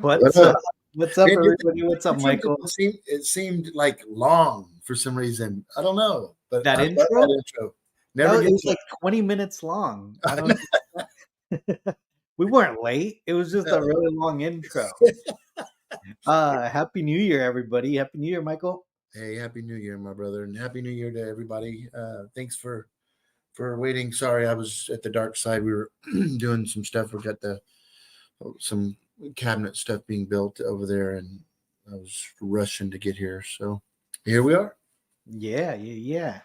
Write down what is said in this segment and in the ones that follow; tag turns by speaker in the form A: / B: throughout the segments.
A: What's up? What's up, everybody? What's up, Michael?
B: It seemed like long for some reason. I don't know, but
A: That
B: I love
A: intro?
B: that intro. Never
A: It
B: gets
A: was like 20 minutes long. I don't. We weren't late. It was just a really long intro. Happy New Year, everybody! Happy New Year, Michael.
B: Hey, Happy New Year, my brother, and Happy New Year to everybody. Thanks for waiting. Sorry, I was at the dark side. We were doing some stuff. We got some cabinet stuff being built over there, and I was rushing to get here. So here we are.
A: Yeah.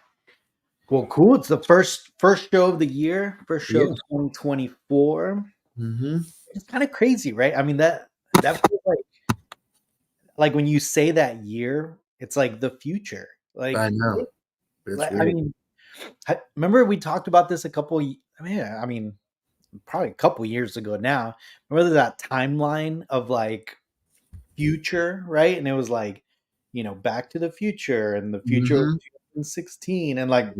A: Well, cool. It's the first show of the year, first show of 2024.
B: Mm-hmm.
A: It's kind of crazy, right? I mean that feels like when you say that year, it's like the future. Like
B: I know.
A: I mean, remember we talked about this probably a couple years ago now. Remember that timeline of like future, right? And it was like, Back to the Future, and the future of 2016, and like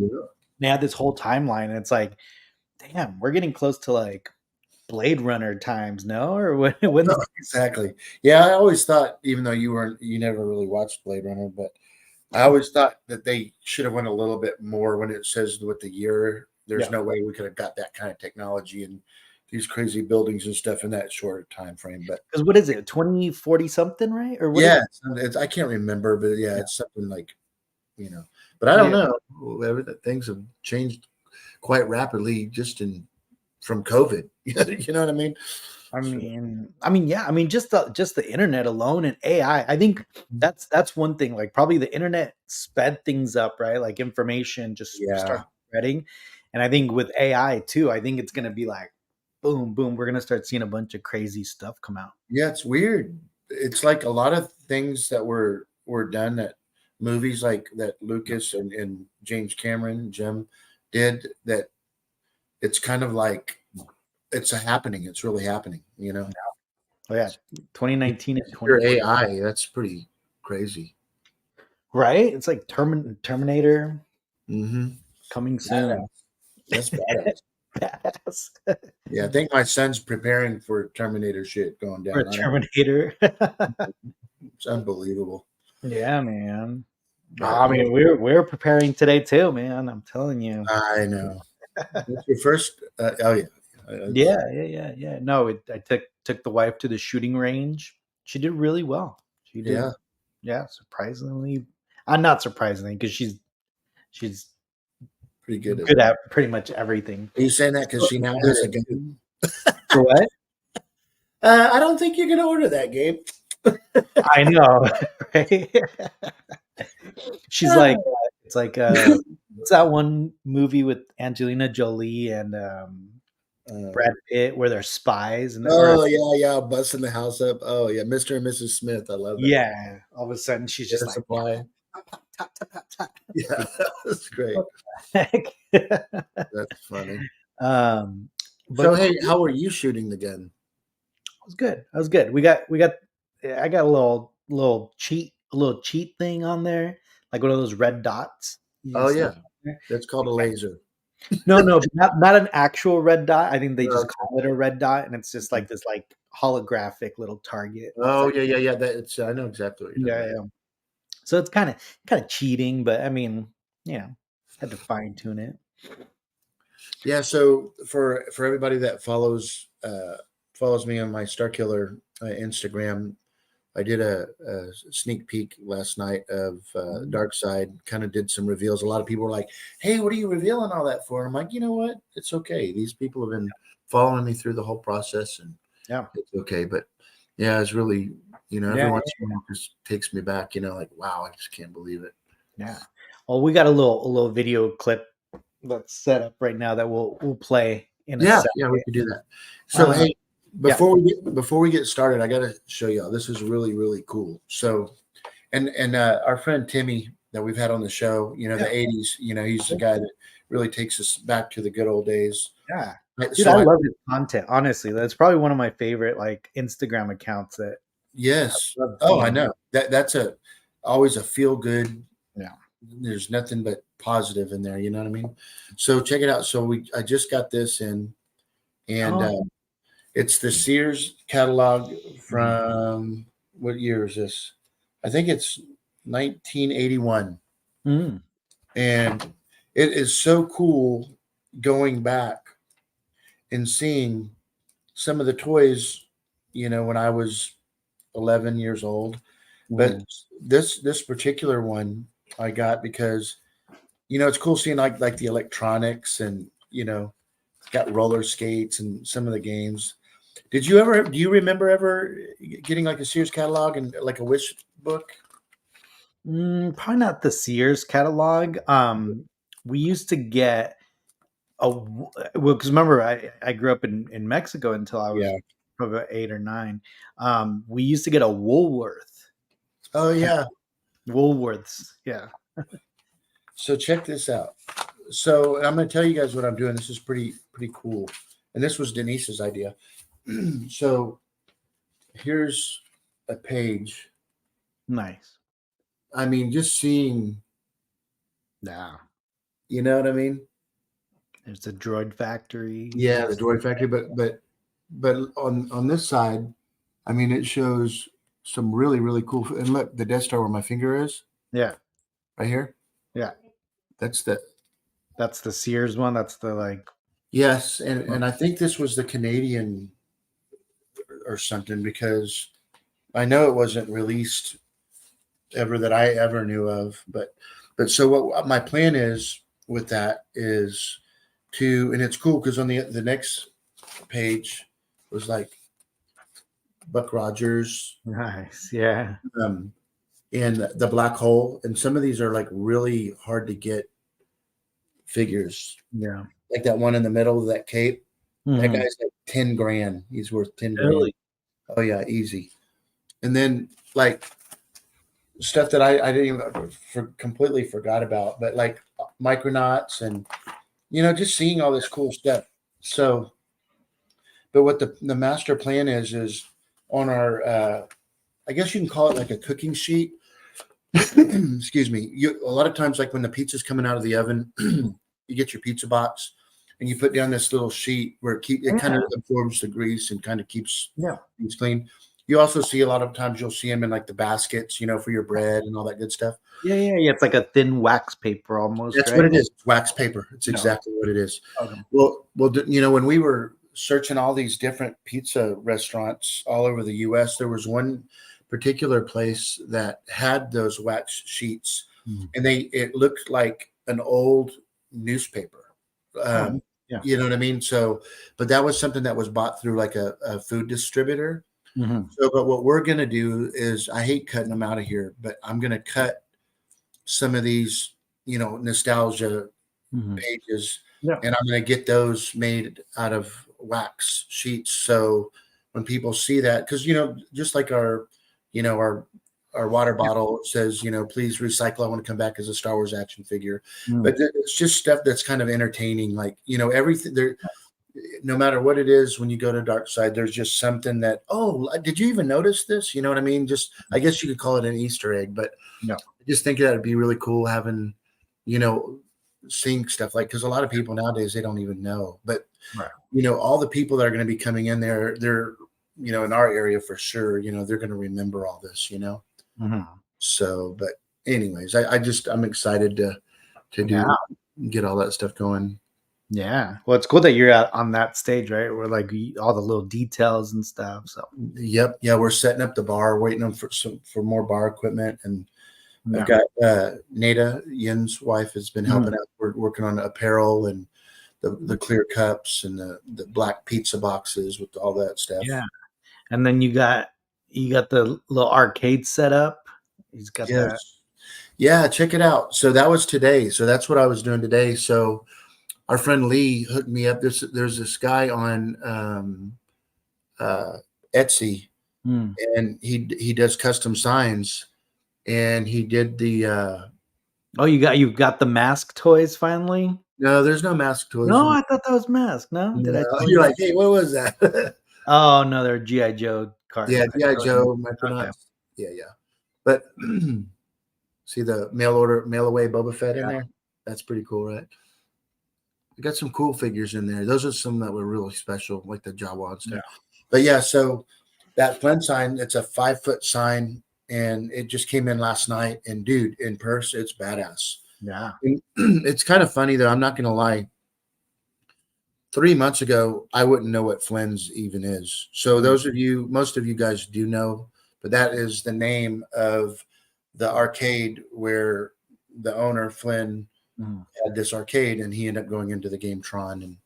A: they had this whole timeline, and it's like, damn, we're getting close to like Blade Runner times, no? Or when
B: no, exactly. Yeah, I always thought, even though you never really watched Blade Runner, but I always thought that they should have went a little bit more when it says with the year. There's no way we could have got that kind of technology and these crazy buildings and stuff in that short time frame. But
A: because what is it, 2040 something, right? Or what?
B: Yeah, I can't remember, but it's something like, But I don't know. Things have changed quite rapidly just from COVID. You know what I mean?
A: Just the internet alone and AI. I think that's one thing. Like probably the internet sped things up, right? Like information just started spreading. And I think with AI too, I think it's gonna be like boom, boom. We're gonna start seeing a bunch of crazy stuff come out.
B: Yeah, it's weird. It's like a lot of things that were done at movies like that Lucas and James Cameron, Jim did, that it's kind of like it's happening. It's really happening,
A: Oh yeah, 2019 and
B: 2020. AI, that's pretty crazy,
A: right? It's like Terminator coming soon.
B: That's badass.
A: Badass.
B: Yeah, I think my son's preparing for Terminator shit going down.
A: For Terminator.
B: It's unbelievable.
A: Yeah, man. I mean, we're preparing today too, man. I'm telling you.
B: I know. That's your first.
A: Yeah. No, I took the wife to the shooting range. She did really well. She did. Yeah, surprisingly. Not surprisingly, because she's
B: pretty good
A: at pretty much everything.
B: Are you saying that because she now has a gun?
A: For what?
B: I don't think you're gonna order that, Gabe.
A: I know, right? She's like, it's like what's that one movie with Angelina Jolie and Brad Pitt where they're spies? And
B: busting the house up. Oh yeah, Mr. and Mrs. Smith. I love that.
A: Yeah, all of a sudden she's just like,
B: supply. Yeah, that's great. That's funny. So hey, how are you shooting the gun?
A: I was good. I got a little cheat thing on there, like one of those red dots.
B: Oh yeah, that's called a laser.
A: No, not an actual red dot. I think they just call it a red dot, and it's just like this like holographic little target.
B: Oh yeah. I know exactly what you're talking about.
A: So it's kind of cheating, but I mean, had to fine tune it.
B: Yeah. So for everybody that follows me on my Starkiller Instagram, I did a sneak peek last night of Dark Side. Kind of did some reveals. A lot of people were like, "Hey, what are you revealing all that for?" I'm like, you know what? It's okay. These people have been following me through the whole process, and it's okay. But yeah, it's really, every once in a while just takes me back. Like, wow, I just can't believe it.
A: Yeah. Well, we got a little video clip that's set up right now that we'll play in a second.
B: Yeah, we can do that. So hey. Before we get started, I got to show y'all. This is really, really cool. So, and our friend Timmy that we've had on the show, the 80s, he's the guy that really takes us back to the good old days.
A: Yeah. Dude, I love his content. Honestly, that's probably one of my favorite like Instagram accounts that.
B: Yes. I know that's always a feel good.
A: Yeah.
B: There's nothing but positive in there. You know what I mean? So check it out. So I just got this in, and It's the Sears catalog
A: Mm.
B: from what year is this? I think it's 1981.
A: Mm.
B: And it is so cool going back and seeing some of the toys, when I was 11 years old. But
A: Mm.
B: this particular one I got because it's cool seeing like the electronics and got roller skates and some of the games. Do you remember ever getting like a Sears catalog and like a wish book?
A: Probably not the Sears catalog. We used to get well, because remember, I grew up in Mexico until I was
B: Yeah.
A: probably about 8 or 9. We used to get a
B: Oh yeah.
A: Woolworths. Yeah.
B: So check this out. So I'm going to tell you guys what I'm doing. This is pretty cool, and this was Denise's idea. So here's a page.
A: Nice.
B: I mean, just seeing,
A: Yeah.
B: you know what I mean?
A: There's the Droid Factory.
B: Yeah, the Droid Factory, but on this side, I mean, it shows some really cool. And look, the Death Star where my finger is
A: Yeah.
B: right here.
A: Yeah.
B: That's the
A: That's the Sears one. That's the like.
B: yes, and I think this was the Canadian or something because I know it wasn't released ever that I ever knew of. But so what my plan is with that is and it's cool because on the next page was like Buck Rogers,
A: Nice. Yeah.
B: um, and the Black Hole, and some of these are like really hard to get figures.
A: Yeah.
B: Like that one in the middle of that cape. That
A: Mhm.
B: guy's like 10 grand. He's worth 10 grand.
A: Really?
B: Oh yeah, easy. And then like stuff that I didn't even completely forgot about, but like Micronauts and just seeing all this cool stuff. So, but what the master plan is on our I guess you can call it like a cooking sheet. Excuse me. A lot of times, like when the pizza's coming out of the oven, you get your pizza box and you put down this little sheet where it kind
A: Yeah.
B: of absorbs the grease and kind of keeps
A: Yeah.
B: things clean. You also see a lot of times you'll see them in like the baskets, for your bread and all that good stuff.
A: Yeah. Yeah. Yeah. It's like a thin wax paper almost,
B: That's what
A: right?
B: it is. It's wax paper. It's
A: No.
B: exactly what it is.
A: Okay.
B: Well, when we were searching all these different pizza restaurants all over the U.S., there was one particular place that had those wax sheets,
A: Mhm.
B: and it looked like an old newspaper.
A: Oh,
B: Um,
A: yeah.
B: you know what I mean? So, but that was something that was bought through like a food distributor.
A: Mhm.
B: So, but what we're gonna do is, I hate cutting them out of here, but I'm gonna cut some of these, nostalgia
A: Mhm.
B: pages,
A: Yeah.
B: and I'm going to get those made out of wax sheets. So when people see that, because just like our water
A: Yeah.
B: bottle says, please recycle. I want to come back as a Star Wars action figure.
A: Mm.
B: But it's just stuff that's kind of entertaining. Like everything there. No matter what it is, when you go to Dark Side, there's just something that, oh, did you even notice this? You know what I mean? Just, I guess you could call it an Easter egg, but
A: Yeah.
B: I just think that would be really cool having, you know, seeing stuff like, because a lot of people nowadays, they don't even know. But,
A: Right.
B: all the people that are going to be coming in there, they're, in our area for sure, they're going to remember all this.
A: Mhm.
B: So, but anyways, I'm excited to
A: Yeah.
B: get all that stuff going.
A: Yeah. Well, it's cool that you're on that stage, right? Where like all the little details and stuff. So
B: Yep. Yeah. We're setting up the bar, waiting on for more bar equipment. And I've
A: yeah.
B: got Nada, Yin's wife, has been
A: Mhm.
B: helping out. We're working on apparel and the clear cups and the black pizza boxes with all that stuff.
A: Yeah. And then you got the little arcade set up. He's got that.
B: Yes. Yeah, check it out. So that was today. So that's what I was doing today. So our friend Lee hooked me up. There's this guy on uh, Etsy,
A: Mm.
B: and he does custom signs, and he did the
A: Oh, you've got the mask toys finally?
B: no, there's no mask toys.
A: No, I thought that was mask. No, did I
B: No,
A: totally
B: you're
A: wrong?
B: like, hey, what was that?
A: Oh no, they're GI Joe
B: Yeah,
A: cards. I
B: G.I.
A: totally
B: Joe,
A: okay.
B: Micronauts. Yeah. But see the mail away Boba Fett in
A: Yeah.
B: there? That's pretty cool, right? I got some cool figures in there. Those are some that were really special, like the Jawa and stuff.
A: Yeah.
B: But yeah, so that Flynn sign, it's a 5 foot sign, and it just came in last night. And dude, in person, it's badass.
A: Yeah.
B: And it's kind of funny though. I'm not gonna lie. 3 months ago, I wouldn't know what Flynn's even is. So
A: Mm,
B: those of you, most of you guys do know, but that is the name of the arcade where the owner Flynn
A: mm,
B: had this arcade, and he ended up going into the game Tron, and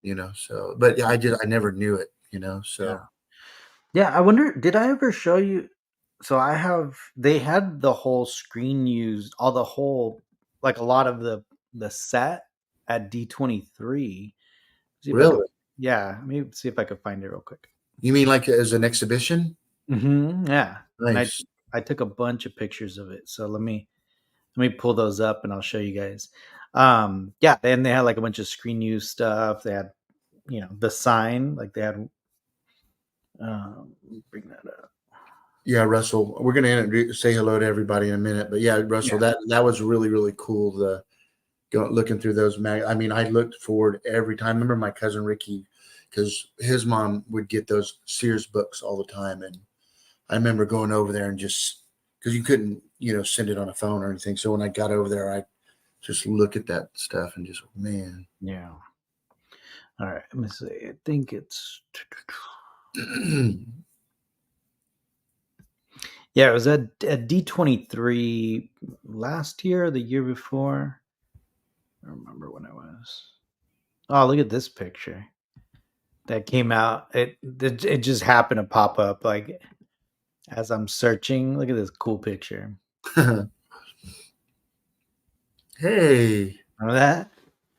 A: mm.
B: so. But yeah, I never knew it,
A: Yeah.
B: so.
A: Yeah. I wonder, did I ever show you? So I have, they had the whole screen used, all the whole, like a lot of the set at D23. See if I could,
B: Really?
A: yeah, let me see if I could find it real quick.
B: You mean like as an exhibition?
A: Yeah. And
B: Nice.
A: I took a bunch of pictures of it. So let me pull those up and I'll show you guys. Yeah, and they had like a bunch of screen use stuff. They had, the sign, like they had bring that up.
B: Yeah, Russell. We're gonna say hello to everybody in a minute, but yeah, Russell,
A: Yeah.
B: that was really really cool. Looking through those I mean, I looked forward every time. I remember my cousin Ricky, because his mom would get those Sears books all the time, and I remember going over there and just because you couldn't, send it on a phone or anything. So when I got over there, I just look at that stuff and just, man.
A: Yeah. All right. Let me see. I think it's yeah, it was at D23 last year or the year before. I don't remember when it was. Oh, look at this picture that came out. It just happened to pop up like as I'm searching. Look at this cool picture.
B: Hey,
A: Remember that?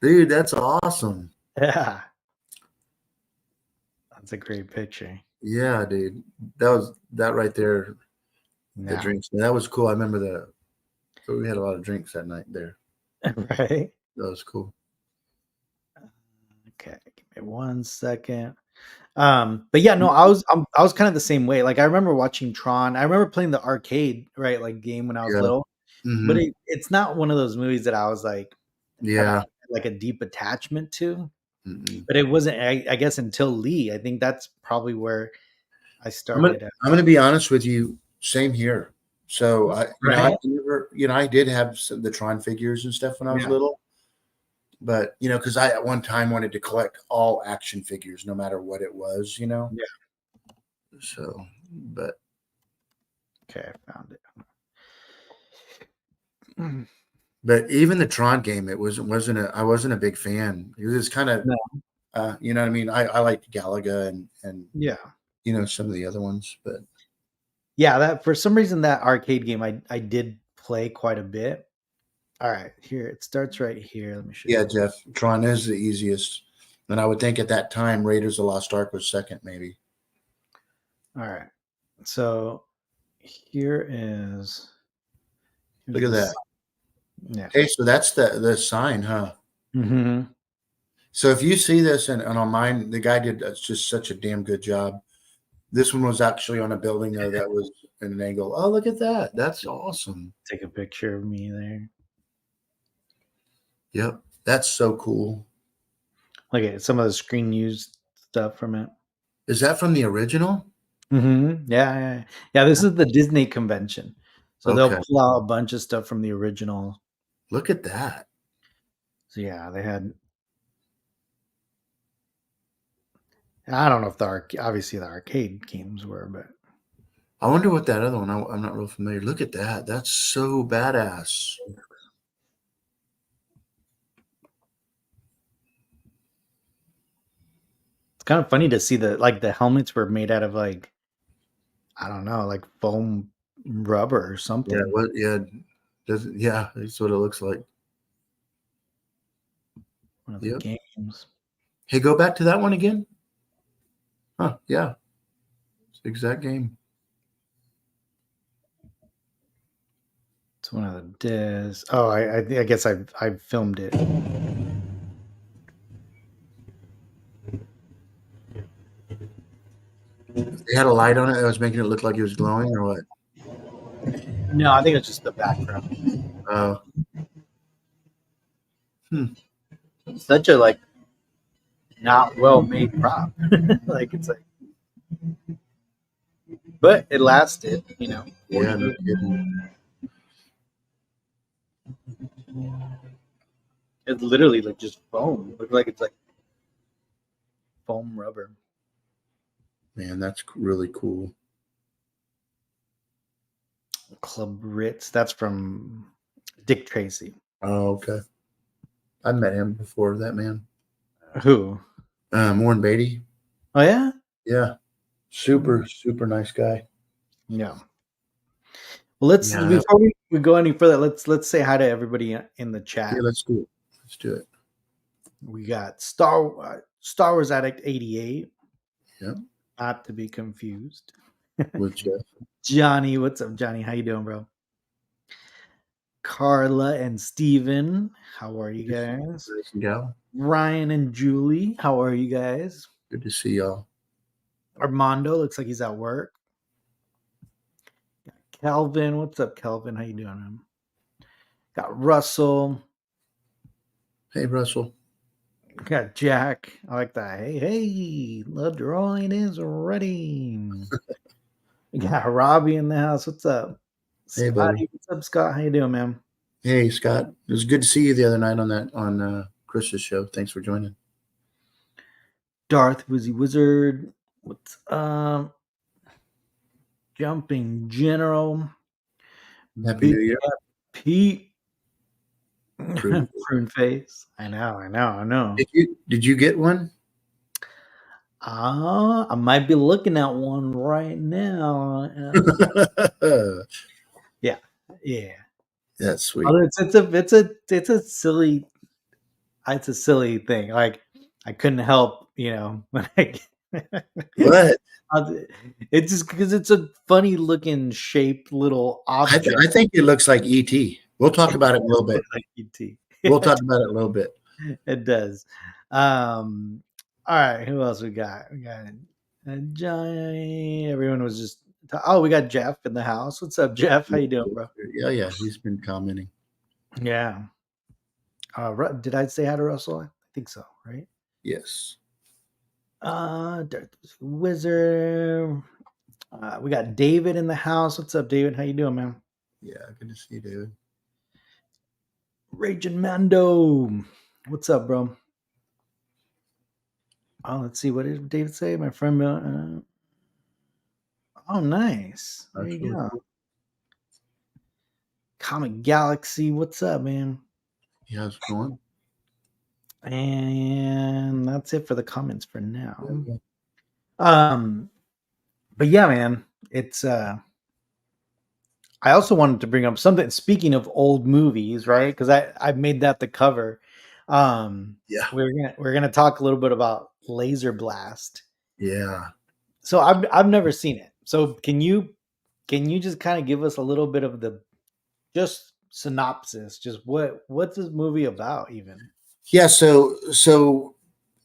B: dude, that's awesome.
A: Yeah, that's a great picture.
B: Yeah, dude, that right there. The
A: Yeah,
B: drinks, that was cool. I remember we had a lot of drinks that night there.
A: right.
B: That was cool.
A: Okay, give me 1 second. But yeah, no, I was kind of the same way. Like I remember watching Tron. I remember playing the arcade, right, like game when I was
B: Yeah.
A: little. But
B: Hmm.
A: it's not one of those movies that I was like had
B: Yeah.
A: like a deep attachment to.
B: Mm-mm.
A: But it wasn't. I guess until Lee. I think that's probably where I
B: I'm gonna
A: started.
B: I'm gonna be honest with you. Same here. So I
A: Right.
B: never, I did have the Tron figures and stuff when I was
A: Yeah.
B: little, but because I at one time wanted to collect all action. No matter what it was.
A: Yeah.
B: So, but
A: Okay, I found it. Mm.
B: but even the Tron game, I wasn't a big fan. It was kind of,
A: No.
B: you know what I mean. I liked Galaga and
A: Yeah.
B: some of the other ones, but
A: Yeah. That for some reason that arcade game I did play quite a bit. All right, here it starts right here. Let me show
B: yeah,
A: you.
B: Jeff, Tron is the easiest. And I would think at that time, Raiders of the Lost Ark was second, maybe.
A: All right. So here is here's
B: Look at
A: this.
B: that.
A: Yeah.
B: Hey, so that's the sign, huh?
A: Hmm.
B: So if you see this and on mine, the guy did just such a damn good job. This one was actually on a building though that was in an angle. Oh, look at that. That's awesome.
A: Take a picture of me there.
B: Yep. That's so cool.
A: Look at some of the screen used stuff from it.
B: Is that from the original?
A: Yeah, yeah, yeah. This is the Disney convention, so they'll
B: Okay.
A: pull out a bunch of stuff from the original.
B: Look at that.
A: So yeah, they had. I don't know if obviously the arcade games were, but
B: I wonder what that other one. I'm not real familiar. Look at that. That's so badass.
A: it's kind of funny to see the helmets were made out of like I don't know, like foam rubber or
B: Yeah.
A: something.
B: What? Yeah. Yeah. That's what it looks like.
A: One of the
B: Yep.
A: games.
B: Hey, go back to that one again. Huh? Yeah. It's the exact game.
A: It's one of the discs. Oh, I guess I've filmed it.
B: They had a light on it that was making it look like it was glowing, or what?
A: No, I think it's just the background.
B: Oh. Hmm.
A: such a like not well made prop. Like it's like, but it lasted, 40
B: Yeah, no
A: years.
B: kidding.
A: It's literally like just foam. It looked like it's like foam rubber.
B: Man, that's really cool.
A: Club Ritz. That's from Dick Tracy.
B: Oh, okay. I met him before. That man,
A: Who?
B: Warren Beatty.
A: Oh yeah,
B: Yeah, super nice guy.
A: yeah. Well, let's
B: Yeah,
A: before we go any further, let's say hi to everybody in the
B: yeah.
A: chat.
B: Let's do it. Let's do it.
A: We got Star Wars Addict 88,
B: Yeah,
A: not to be confused.
B: with Jeff.
A: Johnny, what's up, Johnny? How you doing, bro? Carla and Steven, how are you
B: Good to see
A: guys?
B: you, guys and gal.
A: Ryan and Julie, how are you guys?
B: Good to see y'all.
A: Armando looks like he's at work. Calvin, what's up, Calvin? How you doing, man? Got Russell.
B: Hey, Russell.
A: Got Jack. I like that. Hey, the drawing is ready. We got Robbie in the house. What's up?
B: Hey, buddy.
A: Scotty, what's up, Scott? How you doing, man?
B: Hey, Scott. It was good to see you the other night on Chris's show. Thanks for joining.
A: Darth Wizzy Wizard. What's up? Jumping General.
B: Happy
A: Big
B: New Year.
A: Pete.
B: Prune.
A: Pruneface. I know.
B: Did you get one?
A: I might be looking at one right now. Yeah.
B: That's sweet.
A: It's a silly thing. Like I couldn't help, when
B: What?
A: It's just because it's a funny looking shaped little object.
B: I think it looks like ET. We'll talk about it in a little bit.
A: Like ET.
B: We'll talk about it a little bit.
A: It does. All right, who else we got? We got Johnny. Everyone was just. Oh, we got Jeff in the house. What's up, Jeff? How you doing, bro?
B: Yeah. He's been commenting.
A: Yeah. Did I say hi to Russell? I think so, right?
B: Yes.
A: Wizard. We got David in the house. What's up, David? How you doing, man?
B: Yeah, good to see you, David.
A: Raging Mando. What's up, bro? Oh, let's see. What did David say? My friend. Oh, nice. There
B: That's
A: you
B: really
A: go.
B: cool.
A: Comic Galaxy. What's up, man?
B: Yeah, how's it going?
A: And that's it for the comments for now.
B: Yeah.
A: But yeah, man, it's I also wanted to bring up something, speaking of old movies, right? Because I made that the cover.
B: Yeah.
A: We're gonna talk a little bit about Laserblast.
B: Yeah.
A: So I've never seen it. So can you just kind of give us a little bit of the just synopsis? Just what's this movie about even?
B: Yeah, so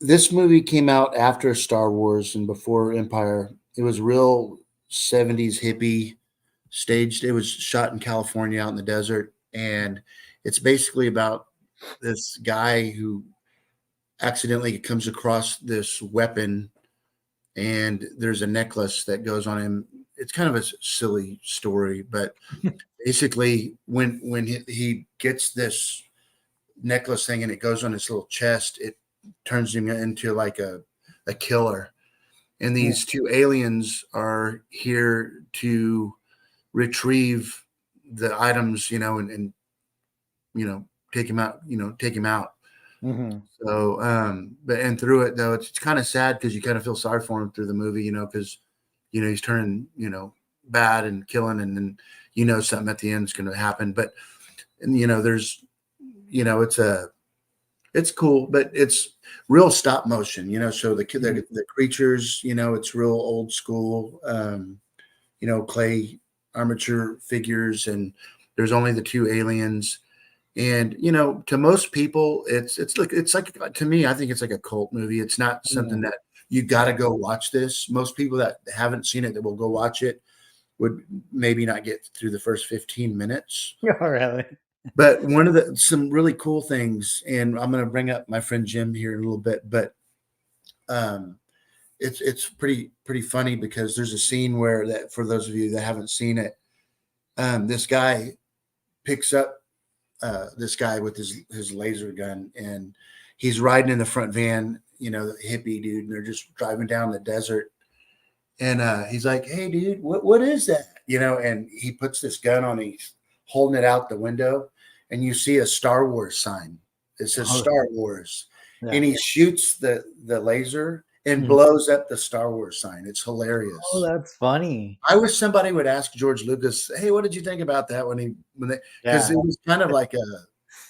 B: this movie came out after Star Wars and before Empire. It was real 70s hippie staged. It was shot in California out in the desert, and it's basically about this guy who accidentally comes across this weapon, and there's a necklace that goes on him. It's kind of a silly story, but basically when he gets this necklace thing and it goes on his little chest, it turns him into like a killer. And these two aliens are here to retrieve the items, and take him out, take him out.
A: Mm-hmm.
B: So, but and through it though, it's kind of sad because you kind of feel sorry for him through the movie, because he's turning, bad and killing, and then something at the end is going to happen. But and there's, it's cool, but it's real stop motion, So the creatures, it's real old school, clay armature figures, and there's only the two aliens. And to most people, it's like to me, I think it's like a cult movie. It's not something that you got to go watch this. Most people that haven't seen it that will go watch it would maybe not get through the first 15 minutes.
A: Oh, really?
B: But one of the some really cool things, and I'm going to bring up my friend Jim here in a little bit, but um, it's pretty funny because there's a scene where that for those of you that haven't seen it, this guy picks up this guy with his laser gun, and he's riding in the front van, the hippie dude, and they're just driving down the desert. And he's like, "Hey, dude, what is that?" And he puts this gun on. He's holding it out the window, and you see a Star Wars sign. It says
A: Oh,
B: Star Wars,
A: yeah.
B: and he shoots the laser and
A: Mhm.
B: blows up the Star Wars sign. It's
A: Oh,
B: hilarious.
A: that's funny.
B: I wish somebody would ask George Lucas, "Hey, what did you think about that when they?" Because
A: Yeah.
B: it was kind of like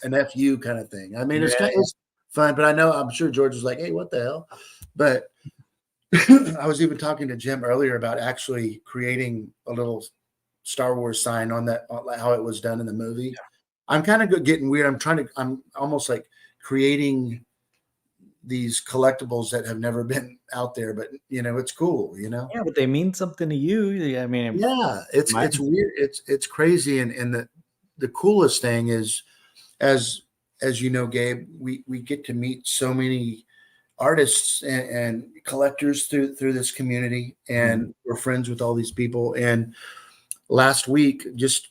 B: an FU kind of thing. I mean,
A: Yeah.
B: it's fun, but I'm sure George was like, "Hey, what the hell?" But I was even talking to Jim earlier about actually creating a little Star Wars sign on that, on how it was done in the movie. I'm kind of getting weird. I'm almost like creating these collectibles that have never been out there, but it's cool.
A: Yeah, but they mean something to you. Yeah, I mean,
B: Yeah, it's
A: mine.
B: weird. It's crazy, and the coolest thing is, as you know, Gabe, we get to meet so many artists and collectors through this community,
A: Mhm.
B: and we're friends with all these people. And last week, just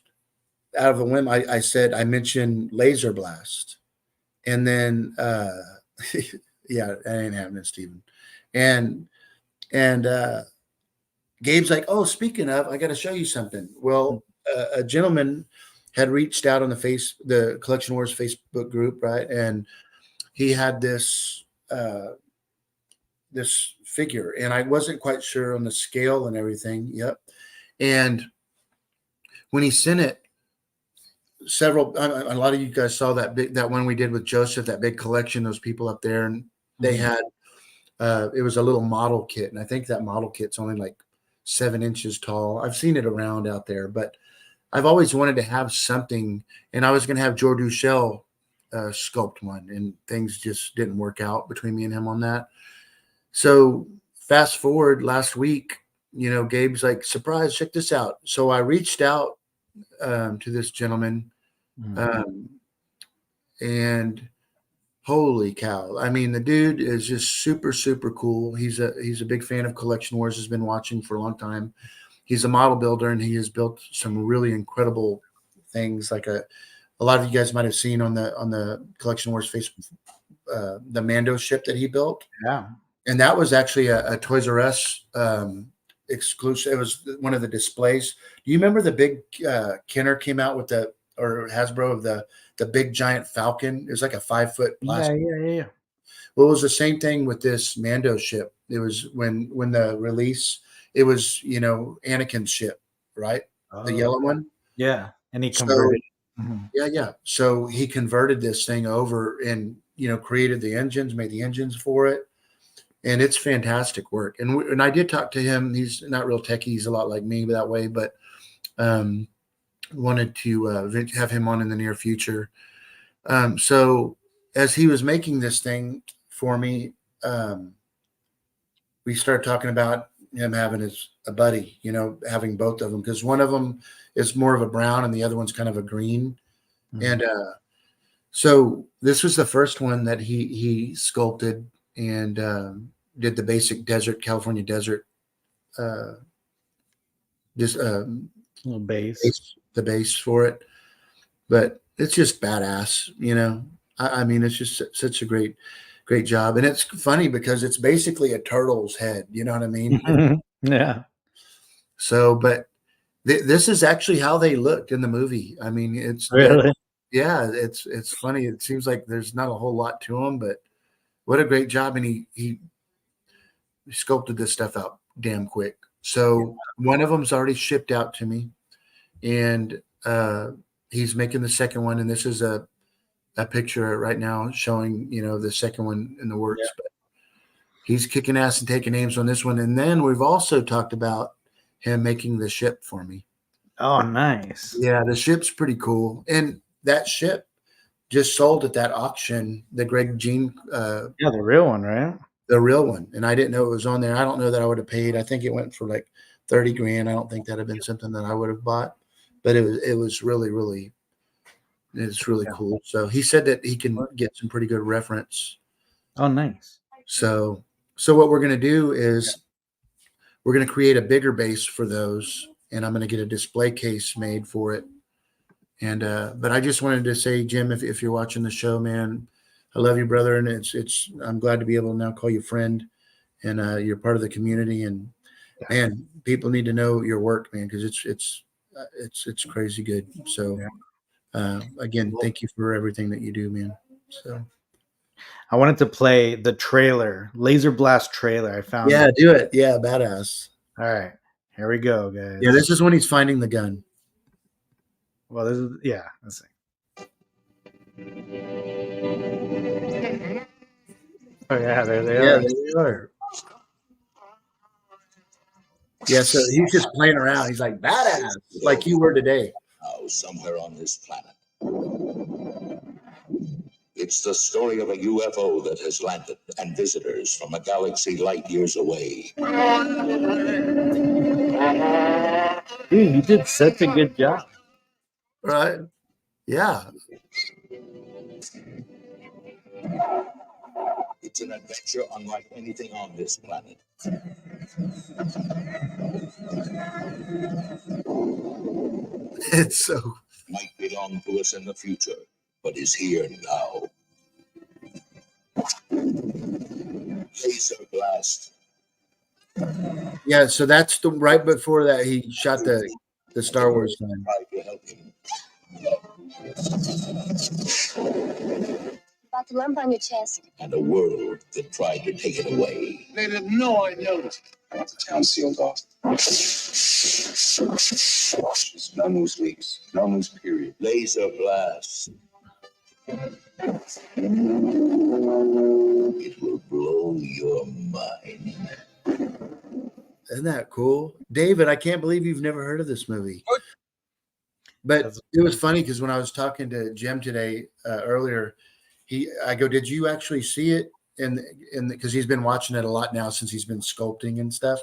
B: out of a whim, I said I mentioned Laserblast, and then yeah, that ain't happening, Steven. And and Gabe's like, "Oh, speaking of, I got to show you something." Well, a gentleman had reached out on the Collection Wars Facebook group, right? And he had this figure, and I wasn't quite sure on the scale and everything. Yep. And when he sent it, a lot of you guys saw that one we did with Joseph, that big collection, those people up there, and they
A: Mhm.
B: had it was a little model kit, and I think that model kit's only like 7 inches tall. I've seen it around out there, but I've always wanted to have something, and I was going to have Jordu Shell sculpt one, and things just didn't work out between me and him on that. So fast forward last week, Gabe's like, "Surprise, check this out." So I reached out to this gentleman,
A: Mhm.
B: um, and holy cow! I mean, the dude is just super, super cool. He's a big fan of Collection Wars. Has been watching for a long time. He's a model builder, and he has built some really incredible things. Like a lot of you guys might have seen on the Collection Wars Facebook, the Mando ship that he built,
A: Yeah.
B: and that was actually a Toys R Us exclusive. It was one of the displays. Do you remember the big Kenner came out with or Hasbro of the big giant Falcon? It was like a 5 foot
A: Yeah,
B: plastic.
A: yeah, yeah, yeah.
B: Well, it was the same thing with this Mando ship. It was when the release, it was Anakin's ship, right? The
A: Oh,
B: yellow one.
A: yeah, and he
B: So
A: converted. Mhm.
B: yeah, yeah. So he converted this thing over and created the engines, made the engines for it, and it's fantastic work. And I did talk to him. He's not real techie. He's a lot like me that way, but um, wanted to have him on in the near future. So as he was making this thing for me, um, we started talking about him having a buddy, having both of them, because one of them is more of a brown and the other one's kind of a green. And
A: Mhm.
B: so this was the first one that he sculpted and did the basic California desert, uh, just
A: Little base.
B: the base for it. But it's just badass. I mean, it's just such a great job, and it's funny because it's basically a turtle's head. You know what I mean?
A: Yeah,
B: So, but this is actually how they looked in the movie. I mean, it's that.
A: really.
B: Yeah, it's funny. It seems like there's not a whole lot to them, but what a great job! And he sculpted this stuff out damn quick.
A: Yeah.
B: So one of them's already shipped out to me, and he's making the second one. And this is a picture right now showing the second one in the
A: Yeah.
B: works. But he's kicking ass and taking names on this one. And then we've also talked about him making the ship for me.
A: Oh, nice.
B: Yeah, the ship's pretty cool, and that ship just sold at that auction, the Greg Jean,
A: Yeah, the real one, right?
B: the real one, and I didn't know it was on there. I don't know that I would have paid. I think it went for like 30 grand. I don't think that'd have been something that I would have bought, but it was really, really It's really
A: Yeah.
B: cool. So he said that he can get some pretty good reference.
A: Oh, nice.
B: So what we're going to do is we're going to create a bigger base for those, and I'm going to get a display case made for it. And but I just wanted to say, Jim, if you're watching the show, man, I love you, brother, and it's I'm glad to be able to now call you friend, and you're part of the community, and
A: Yeah.
B: man, people need to know your work, man, because it's crazy good. So
A: Yeah.
B: again, thank you for everything that you do, man. So
A: I wanted to play the trailer, Laserblast trailer. I found
B: yeah,
A: it.
B: do it. Yeah, badass.
A: All right, here we go,
B: Yeah,
A: guys.
B: this is when he's finding the gun.
A: Well, this is yeah. Let's see. Oh yeah, there they
B: Yeah,
A: are.
B: there you are. Yeah, so he's just playing around. He's like badass, like you were today.
C: Now, somewhere on this planet. It's the story of a UFO that has landed and visitors from a galaxy light years away.
A: Dude, you did such a good job.
B: Right? Yeah.
C: It's an adventure unlike anything on this planet.
B: It's so
C: Might belong to us in the future, but is here now. Laserblast.
B: yeah, so that's the right before that he shot the Star Wars gun.
C: Tried to help him.
D: About the lump on your chest.
C: And a world that tried to take it away.
E: They didn't know I noticed. I want the town sealed off. No news leaks. No news, period.
C: Laserblast. It will blow your mind.
B: Isn't that cool? David, I can't believe you've never heard of this movie.
E: What?
B: But
A: That's-
B: it was funny because when I was talking to Jim today earlier, I go, "Did you actually see it?" And because he's been watching it a lot now since he's been sculpting and stuff,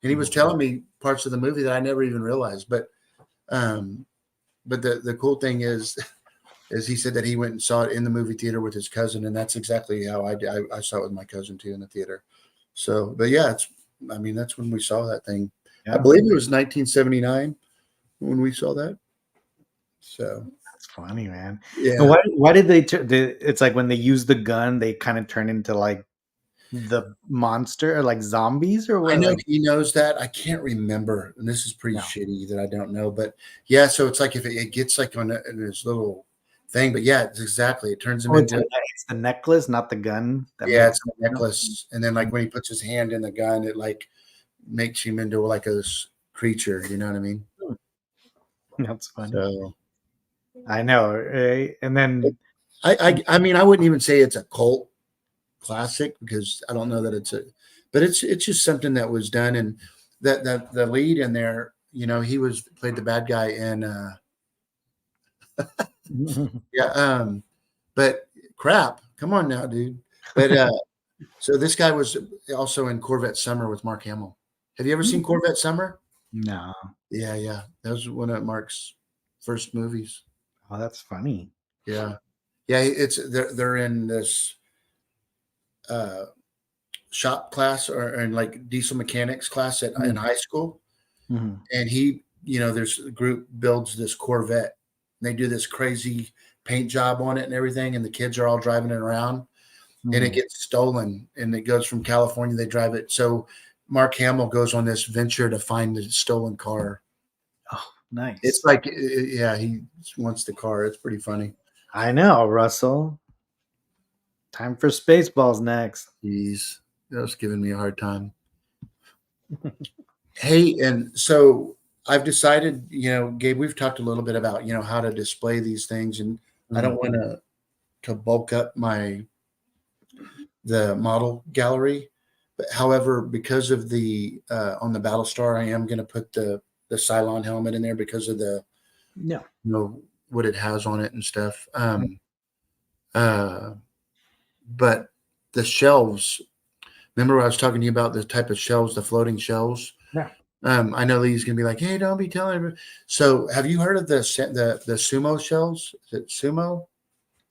B: and he was telling me parts of the movie that I never even realized. But the cool thing is he said that he went and saw it in the movie theater with his cousin, and that's exactly how I saw it with my cousin too in the theater. So, but yeah, that's when we saw that thing.
A: Yeah.
B: I believe it was 1979 when we saw that. So
A: That's funny, man.
B: yeah,
A: And why did they? It's like when they use the gun, they kind of turn into like the monster or like zombies or what?
B: I know
A: Like,
B: he knows that. I can't remember, and this is pretty
A: No.
B: shitty that I don't know. But yeah, so it's like if it gets like on in this little thing, but yeah, it's exactly. It turns him
A: oh, it's
B: into
A: the necklace, not the gun. That
B: yeah,
A: makes-
B: it's a necklace, and then like when he puts his hand in the gun, it like makes him into like a creature. You know what I mean?
A: That's funny.
B: So
A: I know, right? And then
B: I mean, I wouldn't even say it's a cult classic because I don't know that but it's just something that was done, and that the lead in there, he played the bad guy in yeah, but crap, come on now, dude. But so this guy was also in Corvette Summer with Mark Hamill. Have you ever seen Corvette Summer?
A: no.
B: Yeah, that was one of Mark's first movies.
A: Oh, that's funny.
B: Yeah, it's they're in this shop class or in like diesel mechanics class in high school,
A: Mhm.
B: and there's a group builds this Corvette. And they do this crazy paint job on it and everything, and the kids are all driving it around, and it
A: Mhm.
B: gets stolen, and it goes from California. They drive it. So Mark Hamill goes on this venture to find the stolen car.
A: Oh, nice.
B: It's like, yeah, he wants the car. It's pretty funny.
A: I know, Russell. Time for Spaceballs next.
B: He's just giving me a hard time. Hey, and so I've decided, Gabe, we've talked a little bit about, how to display these things, and I don't want to bulk up the model gallery. But however, because of the on the Battlestar, I am going to put the Cylon helmet in there because of the
A: No.
B: what it has on it and stuff. But the shelves. Remember, I was talking to you about the type of shelves, the floating shelves.
A: Yeah.
B: I know Lee's gonna be like, "Hey, don't be telling everybody." So, have you heard of the sumo shells? Is it sumo?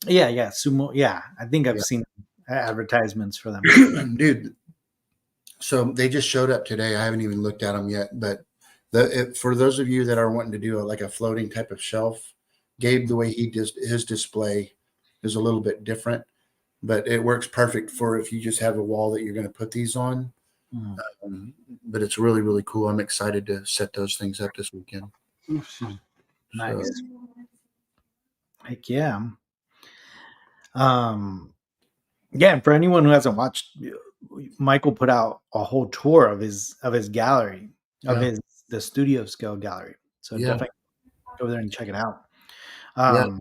A: Yeah, sumo. Yeah, I think I've
B: Yeah,
A: seen advertisements for them.
B: dude. So they just showed up today. I haven't even looked at them yet, but for those of you that are wanting to do like a floating type of shelf, Gabe, the way he does his display is a little bit different, but it works perfect for if you just have a wall that you're going to put these on.
A: Mm.
B: But it's really, really cool. I'm excited to set those things up this weekend. So,
A: Nice. Heck yeah. Um, yeah, and for anyone who hasn't watched, Michael put out a whole tour of his gallery, of
B: yeah,
A: the studio scale gallery. So
B: yeah,
A: definitely go there and check it out.
B: yeah,
A: Um,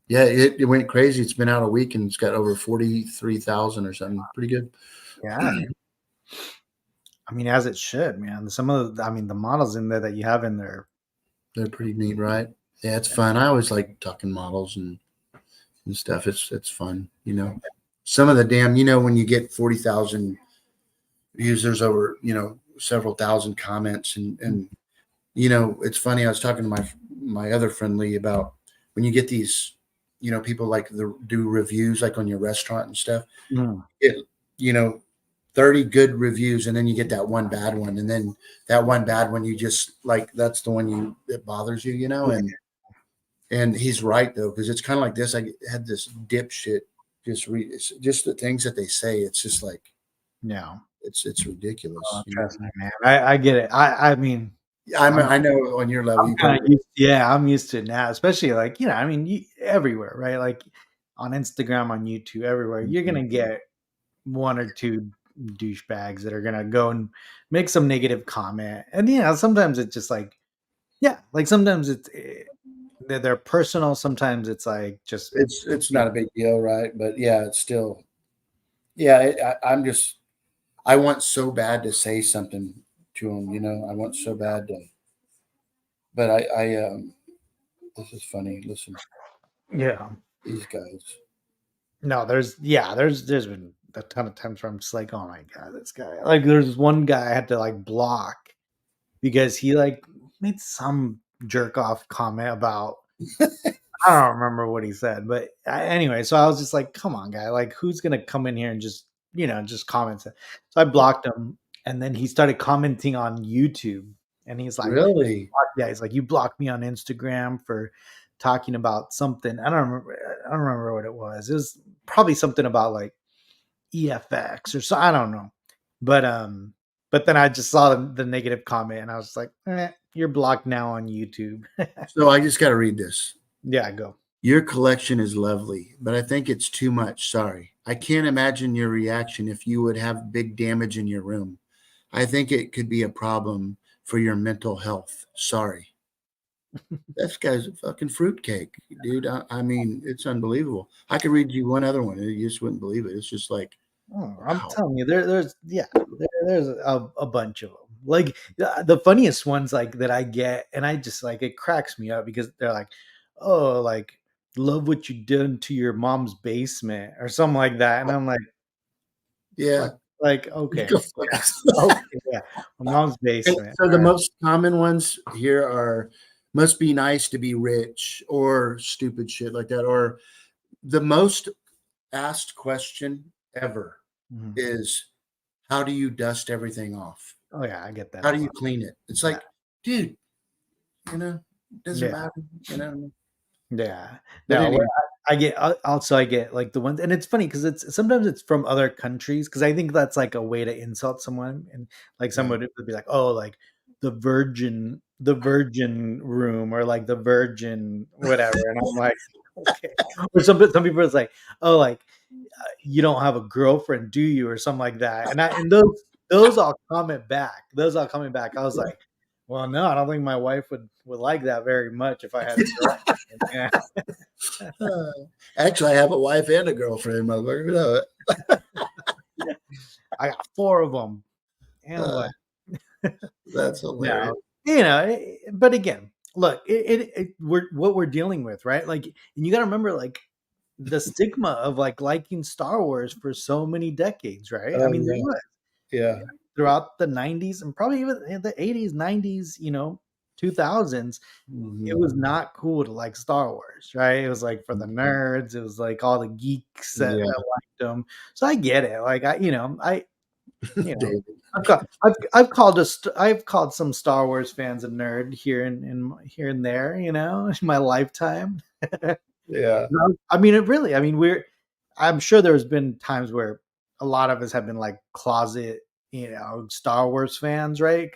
B: yeah. It went crazy. It's been out a week and it's got over 43,000 or something. Pretty good.
A: yeah, dude. I mean, as it should, man. Some of the, I mean, the models in there that you have in there.
B: They're pretty neat, right? Yeah, it's fun. I always like talking models and stuff. It's fun, you know. Some of the damn, when you get 40,000 views, there's over, several thousand comments and it's funny. I was talking to my other friend Lee about when you get these, people like do reviews like on your restaurant and stuff.
A: Mm.
B: It, you know, 30 good reviews and then you get that one bad one and then that one bad one you just like that's the one it bothers you, and he's right though, because it's kind of like this. I had this dipshit just read it's just the things that they say. It's just like
A: Yeah.
B: it's ridiculous.
A: Trust me, man. I get it. I mean,
B: I know on your level
A: I'm
B: you
A: kind
B: probably
A: of used. Yeah, I'm used to it now, especially like I mean, everywhere, right? Like on Instagram, on YouTube, everywhere, you're gonna get one or two douchebags that are gonna go and make some negative comment, and sometimes it's just like, yeah, like sometimes they're personal. Sometimes it's like just
B: it's not a big deal, right? But yeah, it's still I'm just I want so bad to say something to him, I want so bad to, but this is funny. Listen,
A: yeah.
B: these guys.
A: No, there's been a ton of times where I'm just like, oh my god, this guy. Like, there's one guy I had to like block because he like made some jerk off comment about, I don't remember what he said, but anyway, so I was just like, come on, guy, like who's gonna come in here and just just comment? So I blocked him, and then he started commenting on YouTube, and he's like,
B: Really?
A: yeah, he's like, you blocked me on Instagram for talking about something. I don't remember what it was. It was probably something about like EFX or so. I don't know. But then I just saw the negative comment and I was like, you're blocked now on YouTube.
B: So I just got to read this.
A: Yeah, go.
B: Your collection is lovely, but I think it's too much. Sorry. I can't imagine your reaction if you would have big damage in your room. I think it could be a problem for your mental health. Sorry. This guy's a fucking fruitcake, dude. I mean, it's unbelievable. I could read you one other one, and you just wouldn't believe it. It's just like,
A: Oh, I'm
B: wow.
A: telling you, there's a bunch of them. Like the funniest ones, like that I get, and I just like it cracks me up because they're like, "Oh, like love what you did to your mom's basement" or something like that, and I'm like,
B: Yeah.
A: "Fuck!" Like, okay,
B: Go fuck
A: yeah,
B: yourself.
A: okay, yeah, my mom's
B: And
A: basement.
B: so
A: All
B: the
A: right.
B: most common ones here are must be nice to be rich or stupid shit like that. Or the most asked question ever
A: Mhm.
B: is how do you dust everything off?
A: Oh yeah, I get that
B: How
A: a
B: do you
A: lot.
B: clean it? It's
A: Yeah,
B: like, dude, it doesn't
A: yeah.
B: matter.
A: Yeah.
B: But
A: No,
B: anyway,
A: I get also I get like the ones, and it's funny because it's sometimes it's from other countries, because I think that's like a way to insult someone, and like
B: yeah,
A: someone would be like, oh, like the virgin room, or like the virgin whatever, and I'm like, okay. Or some people is like, oh, like you don't have a girlfriend, do you, or something like that, and those all comment back. Those all coming back. I was like, well, no, I don't think my wife would like that very much if I had a girlfriend. Yeah.
B: Uh, actually, I have a wife and a girlfriend, motherfucker. You know it.
A: Yeah. I got 4 of them, and
B: Uh,
A: what?
B: that's hilarious.
A: No, but again, look, we're what we're dealing with, right? Like, and you got to remember, like, the stigma of like liking Star Wars for so many decades, right? I
B: Oh
A: mean, there
B: yeah,
A: was.
B: yeah.
A: throughout the 90s and probably even in the 80s, 90s, 2000s, it was not cool to like Star Wars, right? It was like for the nerds, it was like all the geeks that
B: Yeah,
A: liked them. So I get it. Like you know,
B: David.
A: I've called some Star Wars fans a nerd here here and there, in my lifetime.
B: Yeah,
A: No, I mean, it really. I mean, I'm sure there's been times where a lot of us have been like closet, Star Wars fans, right?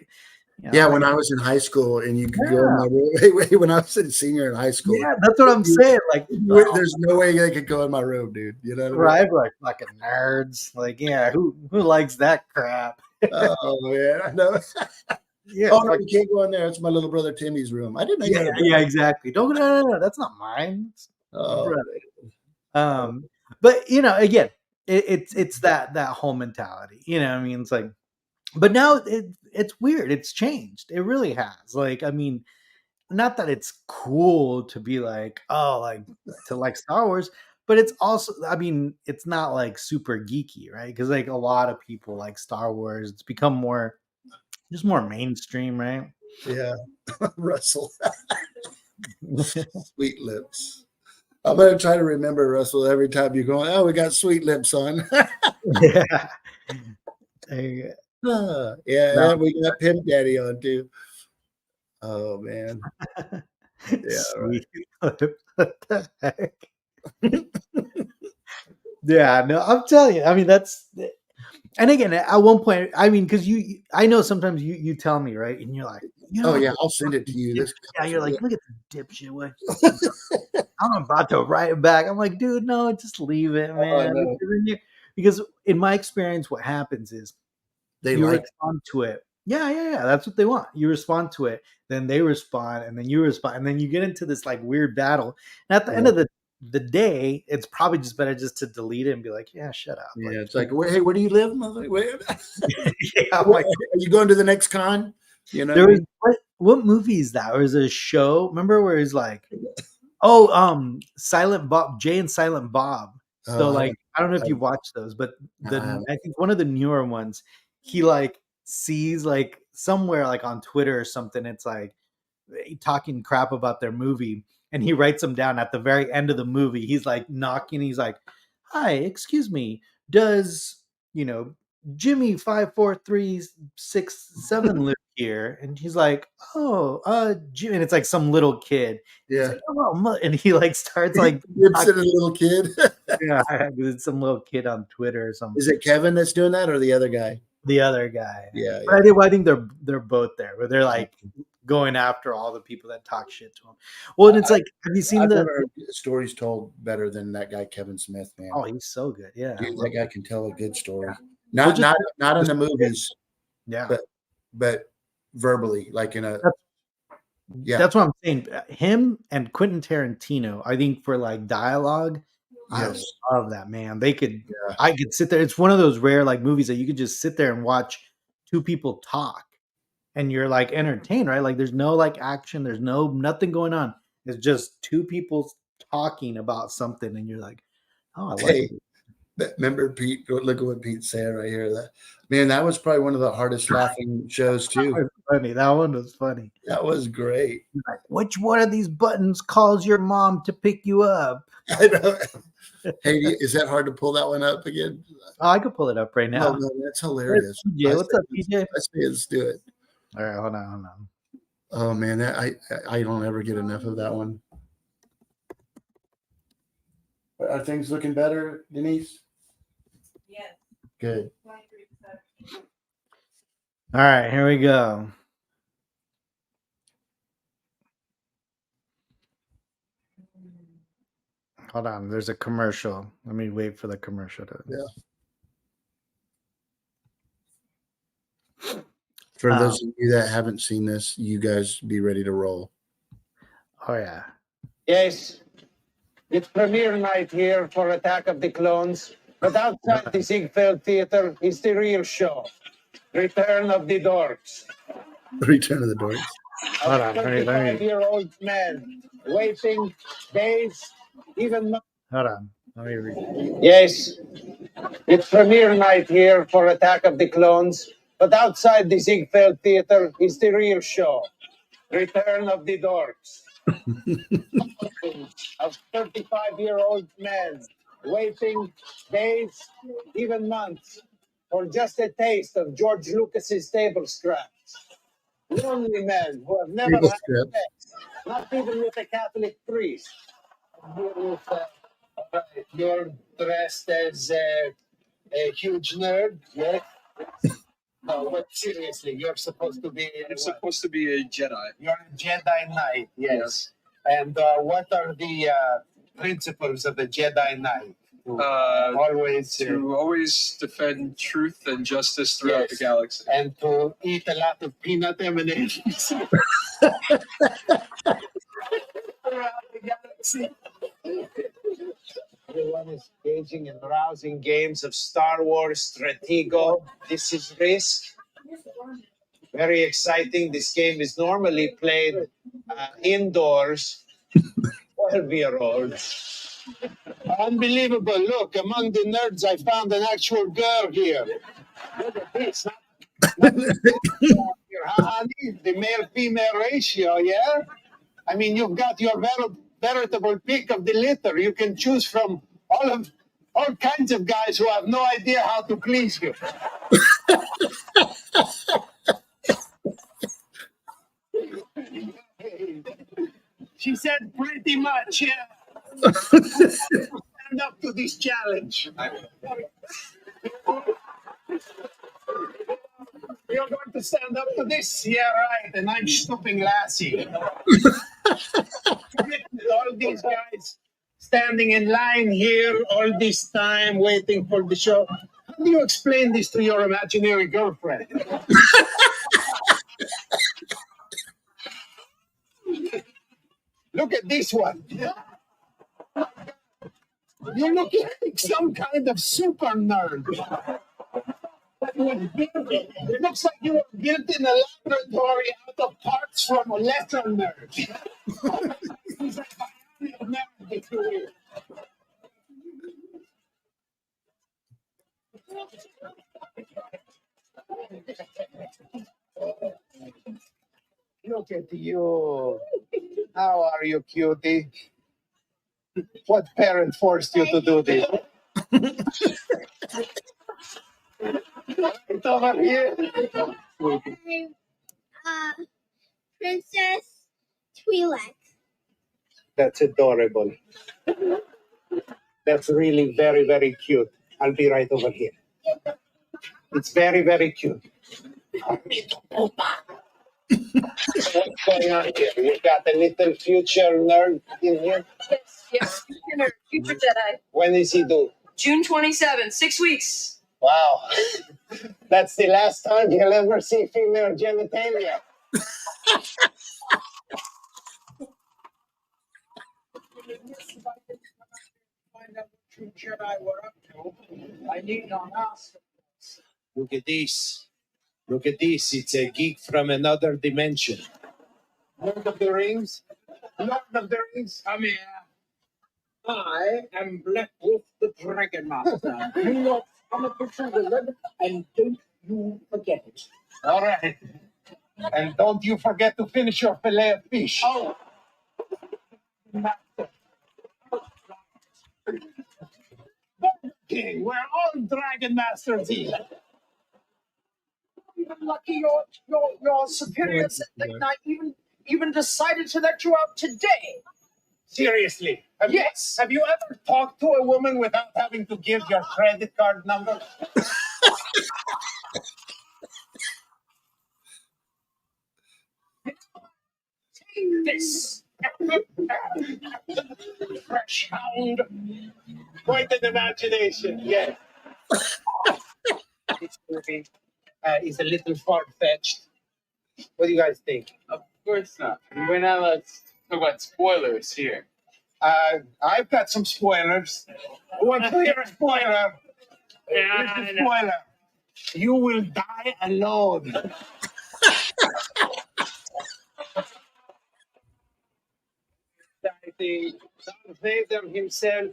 B: yeah.
A: Like,
B: When I was in high school, and you could go in
A: yeah,
B: my room. Wait, when I was a senior in high school,
A: yeah, that's what I'm saying. Like,
B: there's no way they could go in my room, dude. You know what I mean?
A: right, like fucking nerds. Like, yeah, who likes that crap?
B: Oh man, I know.
A: Yeah,
B: Oh no,
A: like,
B: you can't go in there. It's my little brother Timmy's room. I didn't know you
A: yeah,
B: had a
A: yeah,
B: brother.
A: exactly. Don't go. No, no, no, that's not mine. It's my
B: Oh,
A: brother. But again, it's that whole mentality. I mean, it's like, but now it's weird. It's changed. It really has. Like, I mean, not that it's cool to be like, oh, like to like Star Wars, but it's also, I mean, it's not like super geeky, right? Because like a lot of people like Star Wars. It's become just more mainstream, right?
B: yeah, Russell, sweet lips. I'm gonna try to remember Russell every time you're going. Oh, we got sweet lips on.
A: Yeah. There
B: Yeah, yeah,
A: No.
B: we got Pimp Daddy on too. Oh man, yeah, right.
A: Sweet. What the heck? Yeah, no, I'm telling you. I mean, and again, at one point, I mean, because I know sometimes you tell me, right, and you're like,
B: Oh
A: what
B: yeah,
A: the
B: I'll send it to you.
A: dip-"
B: This,
A: yeah, you're
B: yeah,
A: like, look at the dipshit. I'm about to write it back. I'm like, dude, no, just leave it,
B: oh
A: man.
B: no,
A: Because in my experience, what happens is
B: they
A: you
B: like.
A: respond to it. Yeah, yeah, yeah. That's what they want. You respond to it, then they respond, and then you respond, and then you get into this like weird battle. And at the end
B: Yeah,
A: of the day, it's probably just better just to delete it and be like, yeah, shut up.
B: yeah.
A: Like,
B: It's like, hey, where do you live, mother? Where,
A: yeah, I'm
B: are
A: like,
B: you going to the next con? You know what I
A: there was
B: mean?
A: what movie is that? Or is it a show? Remember where he's like, oh, Silent Bob, Jay and Silent Bob.
B: Oh,
A: So
B: I
A: like,
B: haven't.
A: I don't know
B: I,
A: if you watched those, but
B: no, I haven't.
A: I think one of the newer ones, he like sees like somewhere like on Twitter or something. It's like talking crap about their movie, and he writes them down at the very end of the movie. He's like knocking. He's like, "Hi, excuse me. Does you know Jimmy 54367 live here?" And he's like, "Oh, Jimmy." And it's like some little kid. He's
B: Yeah,
A: like, "Oh," and he like starts like,
B: Gibson, a little kid.
A: yeah, it's some little kid on Twitter or something.
B: Is it Kevin that's doing that, or the other guy?
A: The other guy.
B: Yeah,
A: But
B: yeah.
A: I think they're both there, where they're like going after all the people that talk shit to him. Well, and it's like, have you seen
B: I've
A: the?
B: never heard stories told better than that guy Kevin Smith, man.
A: Oh, he's so good. Yeah, I
B: Dude,
A: love
B: that guy can tell a good story.
A: Well,
B: Not
A: just
B: not not in
A: just
B: the movies,
A: yeah.
B: but verbally, like in a
A: That's
B: yeah.
A: that's what I'm saying. Him and Quentin Tarantino, I think for like dialogue, I
B: Yes.
A: love that, man.
B: Yeah.
A: I could sit there. It's one of those rare like movies that you could just sit there and watch two people talk, and you're like entertained, right? Like there's no like action, there's nothing going on. It's just two people talking about something, and you're like, oh, I like
B: Hey, remember Pete? Look at what Pete's saying right here. That man, that was probably one of the hardest laughing shows too.
A: it. Funny. That one was funny.
B: That was great.
A: Like, which one of these buttons calls your mom to pick you up?
B: I know. Hey, is that hard to pull that one up again?
A: Oh, I could pull it up right
B: No,
A: now.
B: no, that's
A: Where's
B: hilarious.
A: PJ? What's up, PJ?
B: I say let's do it.
A: All right, hold on.
B: Oh man, I don't ever get enough of that one. Are things looking better, Denise?
D: Yes.
B: Good.
D: 23%.
A: All right, here we go. Hold on, there's a commercial. Let me wait for the commercial to.
B: Yeah. For those of you that haven't seen this, you guys be ready to roll.
A: Oh yeah.
F: Yes, it's premiere night here for Attack of the Clones, but outside the Ziegfeld Theater is the real show, Return of the Dorks.
B: Return of the Dorks.
A: Hold on,
F: A
A: let me-
F: 35-year-old man waiting days, even months.
A: Hold on. Let me read.
F: Yes, it's premiere night here for Attack of the Clones, But outside the Ziegfeld Theater is the real show. Return of the Dorks. Of 35-year-old men waiting days, even months, for just a taste of George Lucas's table scraps. Lonely men who have never
B: Table
F: had
B: strips.
F: sex, not even with a Catholic priest. You're dressed as a huge nerd, yes? No, but seriously, you're supposed to be.
G: I'm supposed to be a Jedi.
F: You're a Jedi Knight, yes. And what are the principles of the Jedi Knight? Always
G: To always defend truth and justice throughout the galaxy.
F: and to eat a lot of peanut M&Ms. Throughout the galaxy. Everyone is engaging in rousing games of Star Wars Stratego. This is Risk. Very exciting. This game is normally played indoors. 12-year-olds. Unbelievable. Look, among the nerds, I found an actual girl here. Look at this. Honey, the male-female ratio, yeah? I mean, you've got your veritable pick of the litter. You can choose from all kinds of guys who have no idea how to please you. She said pretty much, yeah. Stand up to this challenge. You're going to stand up to this? Yeah, right. And I'm stooping Lassie. All these guys standing in line here all this time waiting for the show. How do you explain this to your imaginary girlfriend? Look at this one. You look like some kind of super nerd. It looks like you were built in a laboratory out of parts from a lesser nerd. He's like a nerd, if you will. Look at you. How are you, cutie? What parent forced you to do this? Right over here.
H: Princess Twi'lek.
F: That's adorable. That's really very, very cute. I'll be right over here. It's very, very cute. What's going on here? You got a little future nerd in here?
D: Yes, future Jedi.
F: When is he due?
D: June 27th, 6 weeks.
F: Wow. That's the last time you'll ever see female genitalia. Find out what true Jedi were up to. I need not ask. Look at this. Look at this. It's a geek from another dimension. Lord of the Rings? Lord of the Rings? Come here. I am Black Wolf the Dragon Master. You know, I'm a picture wizard, and don't you forget it. All right. And don't you forget to finish your fillet of fish. Oh. Master. King, we're all Dragon Masters here.
I: Even lucky your superiors at late night even decided to let you out today.
F: Seriously?
I: Yes.
F: Have you ever talked to a woman without having to give your credit card number?
I: This
F: Fresh hound. Quite an imagination, yes. This movie is a little far-fetched. What do you guys think?
G: Of course not. We're not allowed to talk about spoilers here.
F: I've got some spoilers. Who wants to hear a spoiler? Here's the spoiler. You will die alone. Darth Vader himself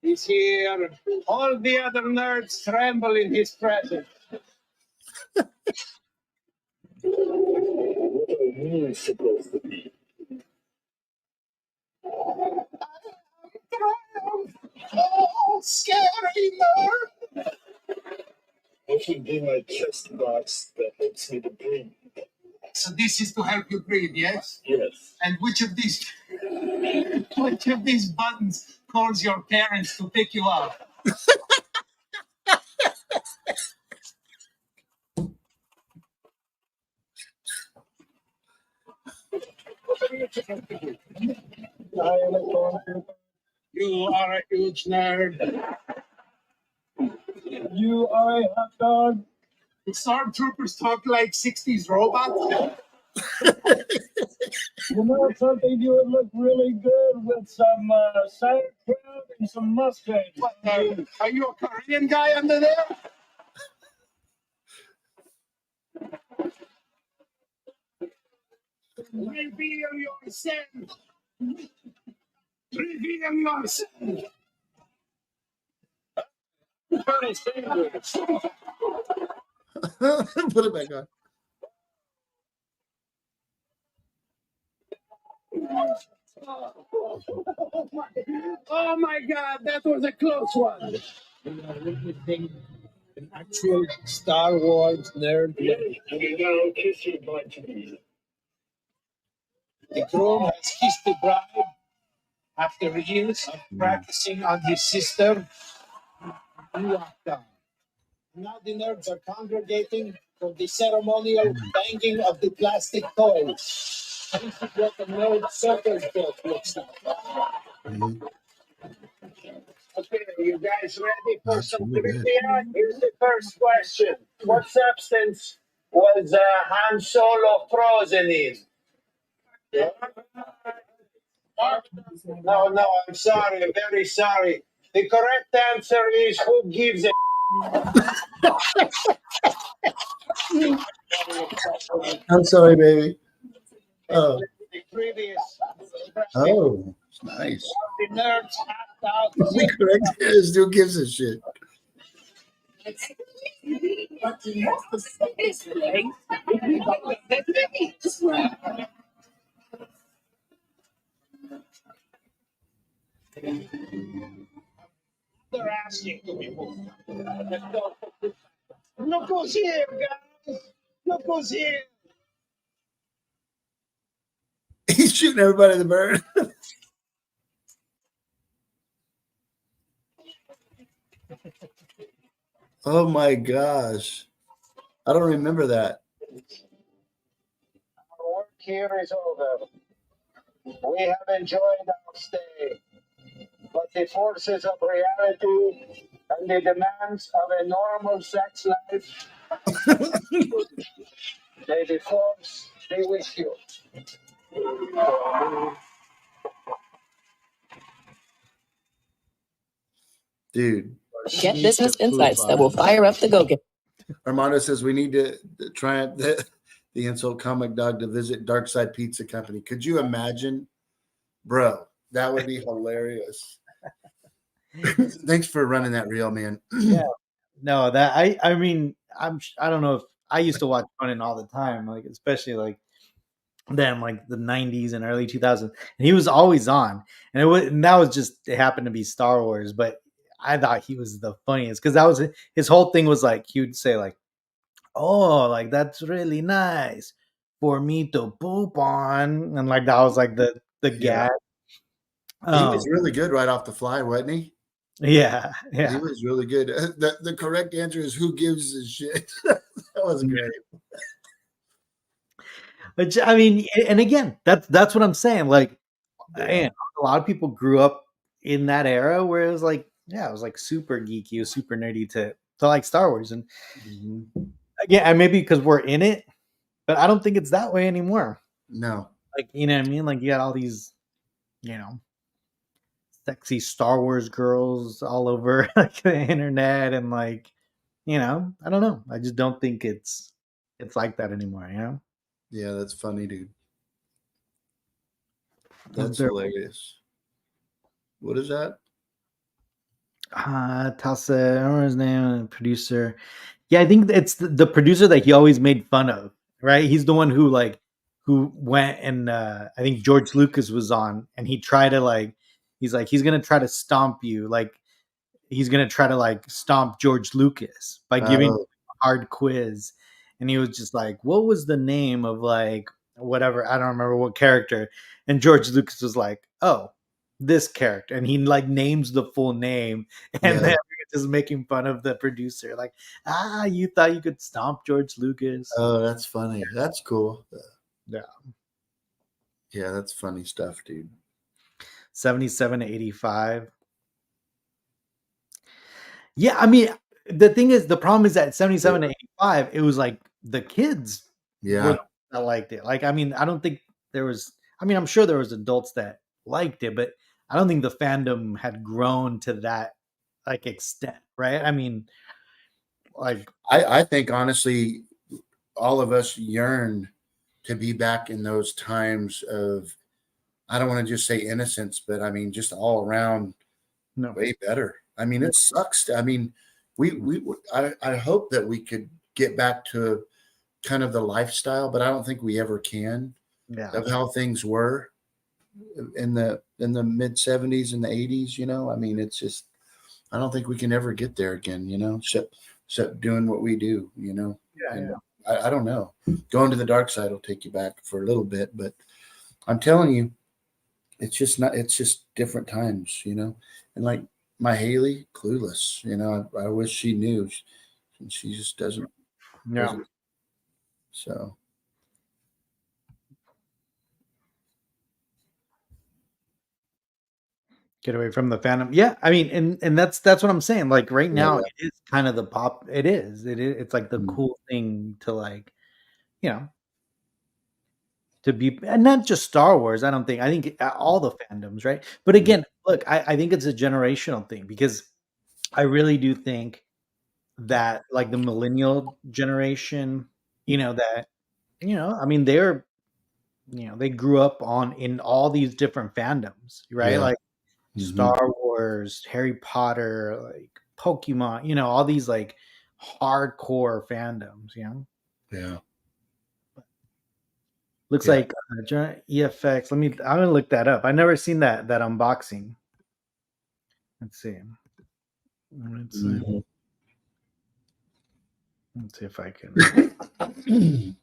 F: is here. All the other nerds tremble in his presence. me is supposed to be. Oh, scary nerd! It should be my chest box that helps me to breathe. So this is to help you breathe, yes? Yes. And which of these buttons calls your parents to pick you up? You are a huge nerd. You are a hot dog. The stormtroopers talk like 60s robots. You know something? You would look really good with some sauerkraut and some mustard. What, are you a Korean guy under there? Reveal yourself. Reveal yourself. Put his fingers.
B: Put it back on.
F: Oh my God, that was a close one. An actual Star Wars nerd. You know, kiss your butt to me. The groom has kissed the bride after years of practicing on his sister. He walked down. Now the nerds are congregating for the ceremonial banging of the plastic toys. This is what the nerd circus book looks like. Okay, you guys ready for some trivia? Here's the first question. What substance was Han Solo frozen in? No, I'm sorry. I'm very sorry. The correct answer is who gives a
B: I'm sorry, baby. Oh,
F: the previous
B: oh, it's nice.
F: the nerds act out.
B: The correct is who gives a shit.
F: They're asking to be moved. Look who's here, guys. Look who's here.
B: He's shooting everybody in the bird. Oh my gosh. I don't remember that.
F: Our work here is over. We have enjoyed our stay, but the forces of reality and the demands of a normal sex life, may the force be with you.
B: Dude.
H: Get business insights that will fire up the go-getter.
B: Armando says we need to try the insult comic dog to visit Darkside Pizza Company. Could you imagine? Bro, that would be hilarious. Thanks for running that reel, man.
A: Yeah. No, that I mean, I don't know if I used to watch Conan all the time, like especially like then like the 90s and early 2000s, and he was always on. And that was just it happened to be Star Wars, but I thought he was the funniest because that was his whole thing was like he would say like, "Oh, like that's really nice for me to poop on," and like that was like the gag.
B: He was really good right off the fly, wasn't he?
A: Yeah.
B: He was really good. The correct answer is who gives a shit. That was great.
A: Which I mean, and again, that's what I'm saying. Like, man, a lot of people grew up in that era where it was like, yeah, it was like super geeky, it was super nerdy to like Star Wars. And again, and maybe because we're in it, but I don't think it's that way anymore.
B: No.
A: Like, you know what I mean? Like you got all these, you know, sexy Star Wars girls all over like the internet and like, you know, I don't know. I just don't think it's like that anymore, you know?
B: Yeah, that's funny, dude. That's hilarious. What is that?
A: Tasa, I don't know his name, producer. Yeah, I think it's the producer that he always made fun of, right? He's the one who like who went and I think George Lucas was on, and he tried to like, he's gonna try to stomp you, like he's gonna try to like stomp George Lucas by giving him
B: Oh,
A: a hard quiz, and he was just like, "What was the name of like whatever? I don't remember what character." And George Lucas was like, "Oh, this character," and he like names the full name, and
B: yeah.
A: then just making fun of the producer, like, you thought you could stomp George Lucas?
B: Oh, that's funny. That's cool.
A: Yeah,
B: Yeah, that's funny stuff, dude.
A: 77 to 85. Yeah, I mean, the thing is, the problem is that 77 to 85, it was like the kids were
B: Yeah.
A: the ones that liked it. Like, I mean, I don't think there was, I mean, I'm sure there was adults that liked it, but I don't think the fandom had grown to that like extent, right? I mean, like,
B: I think honestly, all of us yearn to be back in those times of, I don't want to just say innocence, but I mean just all around
A: no,
B: way better. I mean, it sucks. I mean, I hope that we could get back to kind of the lifestyle, but I don't think we ever can,
A: yeah,
B: of how things were in the mid 70s and the 80s. You know, I mean, it's just, I don't think we can ever get there again. You know, except doing what we do. You know,
A: yeah,
B: and
A: yeah.
B: I don't know. Going to the dark side will take you back for a little bit, but I'm telling you, it's just not. It's just different times. You know, and like my Haley, clueless. You know, I wish she knew, and she just doesn't.
A: Yeah.
B: So
A: Get away from the fandom. Yeah, I mean, and that's what I'm saying. Like right now,
B: yeah,
A: it is kind of the pop. It is. It is. It's like the
B: Mhm.
A: cool thing to like, you know, to be, and not just Star Wars. I don't think. I think all the fandoms, right? But again, look, I think it's a generational thing because I really do think that like the millennial generation, that I mean, they grew up on in all these different fandoms, right?
B: yeah,
A: Like
B: hmm
A: Star Wars, Harry Potter, like Pokemon, all these like hardcore fandoms.
B: yeah.
A: Looks
B: Yeah.
A: like EFX. I'm gonna look that up. I never seen that unboxing. Let's see. Let's see.
B: Mhm.
A: Let's see if I can.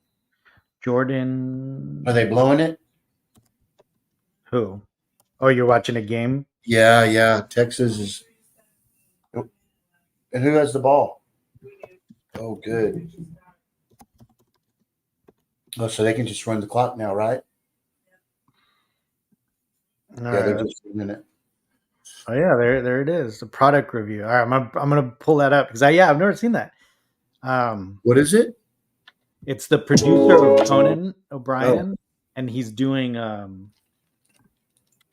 A: Jordan.
B: Are they blowing it?
A: Who? Oh, you're watching a game?
B: Yeah, yeah. Texas is. And who has the ball? Oh, good. Oh, so they can just run the clock now, right?
A: All
B: Yeah, they're
A: right.
B: just doing it.
A: Oh yeah, there it is. The product review. All right, I'm gonna pull that up because I've never seen that.
B: What is it?
A: It's the producer of Conan O'Brien,
B: Oh,
A: and he's doing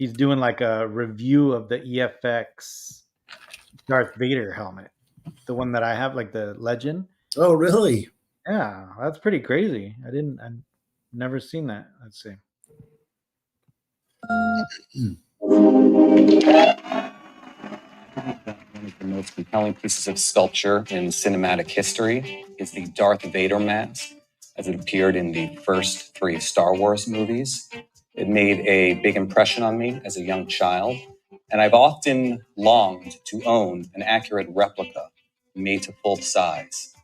A: like a review of the EFX Darth Vader helmet, the one that I have, like the Legend.
B: oh, really?
A: Yeah, that's pretty crazy. I've never seen that. Let's see.
J: One of the most compelling pieces of sculpture in cinematic history is the Darth Vader mask, as it appeared in the first 3 Star Wars movies. It made a big impression on me as a young child, and I've often longed to own an accurate replica made to full size.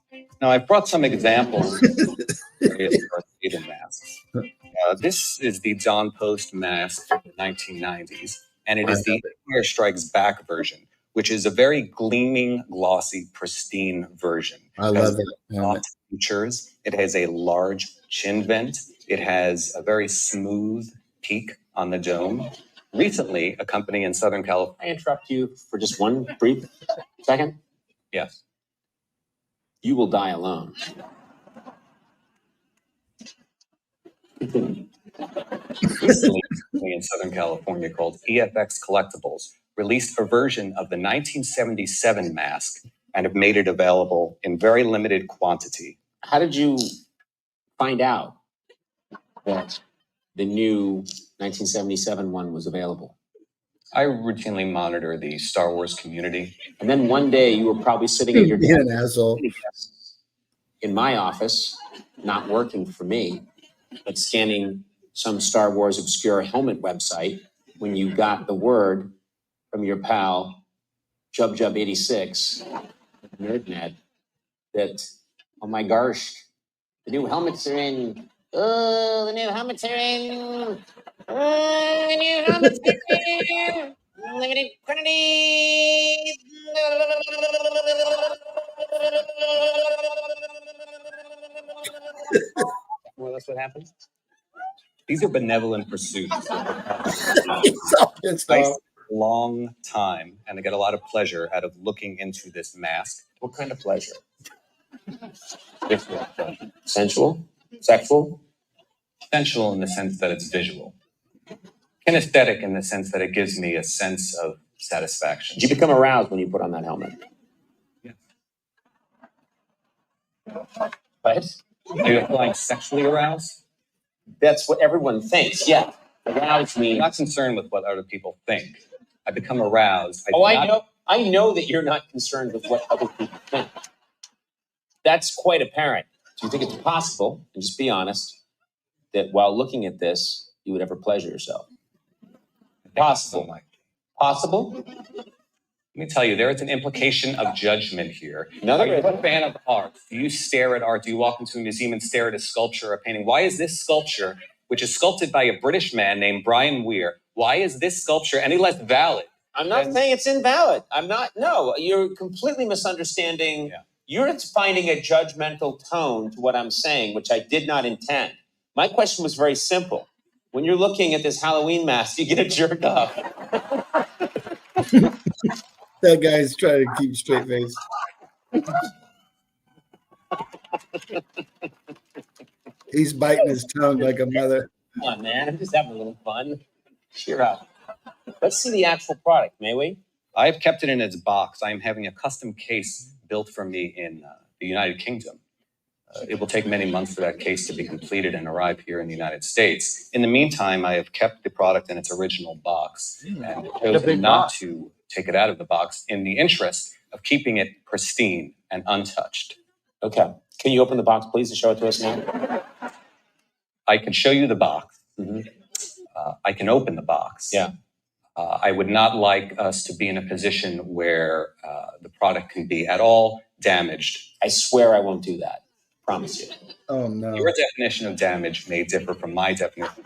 J: Now, I've brought some examples of various Darth Vader masks. This is the Don Post mask from the 1990s, and it
B: I
J: is
B: have
J: the
B: it.
J: Empire Strikes Back version, which is a very gleaming, glossy, pristine version.
B: I
J: It has
B: love that helmet.
J: lots of features. It has a large chin vent. It has a very smooth peak on the dome. Recently, a company in Southern California.
K: I interrupt you for just one brief second?
J: Yes.
K: You will die alone.
J: Recently, a company in Southern California called EFX Collectibles released a version of the 1977 mask and have made it available in very limited quantity.
K: How did you find out that the new 1977 one was available?
J: I routinely monitor the Star Wars community.
K: And then one day you were probably sitting at your
B: Being
K: desk
B: an asshole.
K: in my office, not working for me, but scanning some Star Wars obscure helmet website when you got the word from your pal Jub86, NerdNet, that, oh my gosh, the new helmets are in. Oh, the new helmets are in. Oh, the new helmets are in. Limited quantity. Well, that's what happens.
J: These are benevolent pursuits.
B: He's all pissed off.
J: Long time, and I get a lot of pleasure out of looking into this mask.
K: What kind of pleasure? Sensual? Sexual?
J: Sensual in the sense that it's visual. Kinesthetic in the sense that it gives me a sense of satisfaction.
K: Did you become aroused when you put on that helmet?
J: Yes.
K: What?
J: Are you feeling sexually aroused?
K: That's what everyone thinks. Yeah. Aroused means.
J: I'm not concerned with what other people think. I become aroused.
K: I know that you're not concerned with what other people think. That's quite apparent. Do you think it's possible, and just be honest, that while looking at this, you would ever pleasure yourself? Possible. Possible?
J: Let me tell you, there is an implication of judgment here.
K: No,
J: Are you a fan of art? Do you stare at art? Do you walk into a museum and stare at a sculpture or a painting? Why is this sculpture, which is sculpted by a British man named Brian Weir, why is this sculpture any less valid?
K: I'm not saying it's invalid. No, you're completely misunderstanding. Yeah. You're finding a judgmental tone to what I'm saying, which I did not intend. My question was very simple. When you're looking at this Halloween mask, you get a jerk off.
B: That guy's trying to keep a straight face. He's biting his tongue like a mother.
K: Come on, man. I'm just having a little fun. Cheer up. Let's see the actual product, may we?
J: I've kept it in its box. I am having a custom case built for me in the United Kingdom. It will take many months for that case to be completed and arrive here in the United States. In the meantime, I have kept the product in its original box and chosen not to take it out of the box in the interest of keeping it pristine and untouched.
K: Okay. Can you open the box, please, and show it to us now?
J: I can show you the box.
K: Mm-hmm.
J: I can open the box.
K: Yeah.
J: I would not like us to be in a position where the product can be at all damaged.
K: I swear I won't do that. Promise you.
B: Oh, no.
J: Your definition of damage may differ from my definition.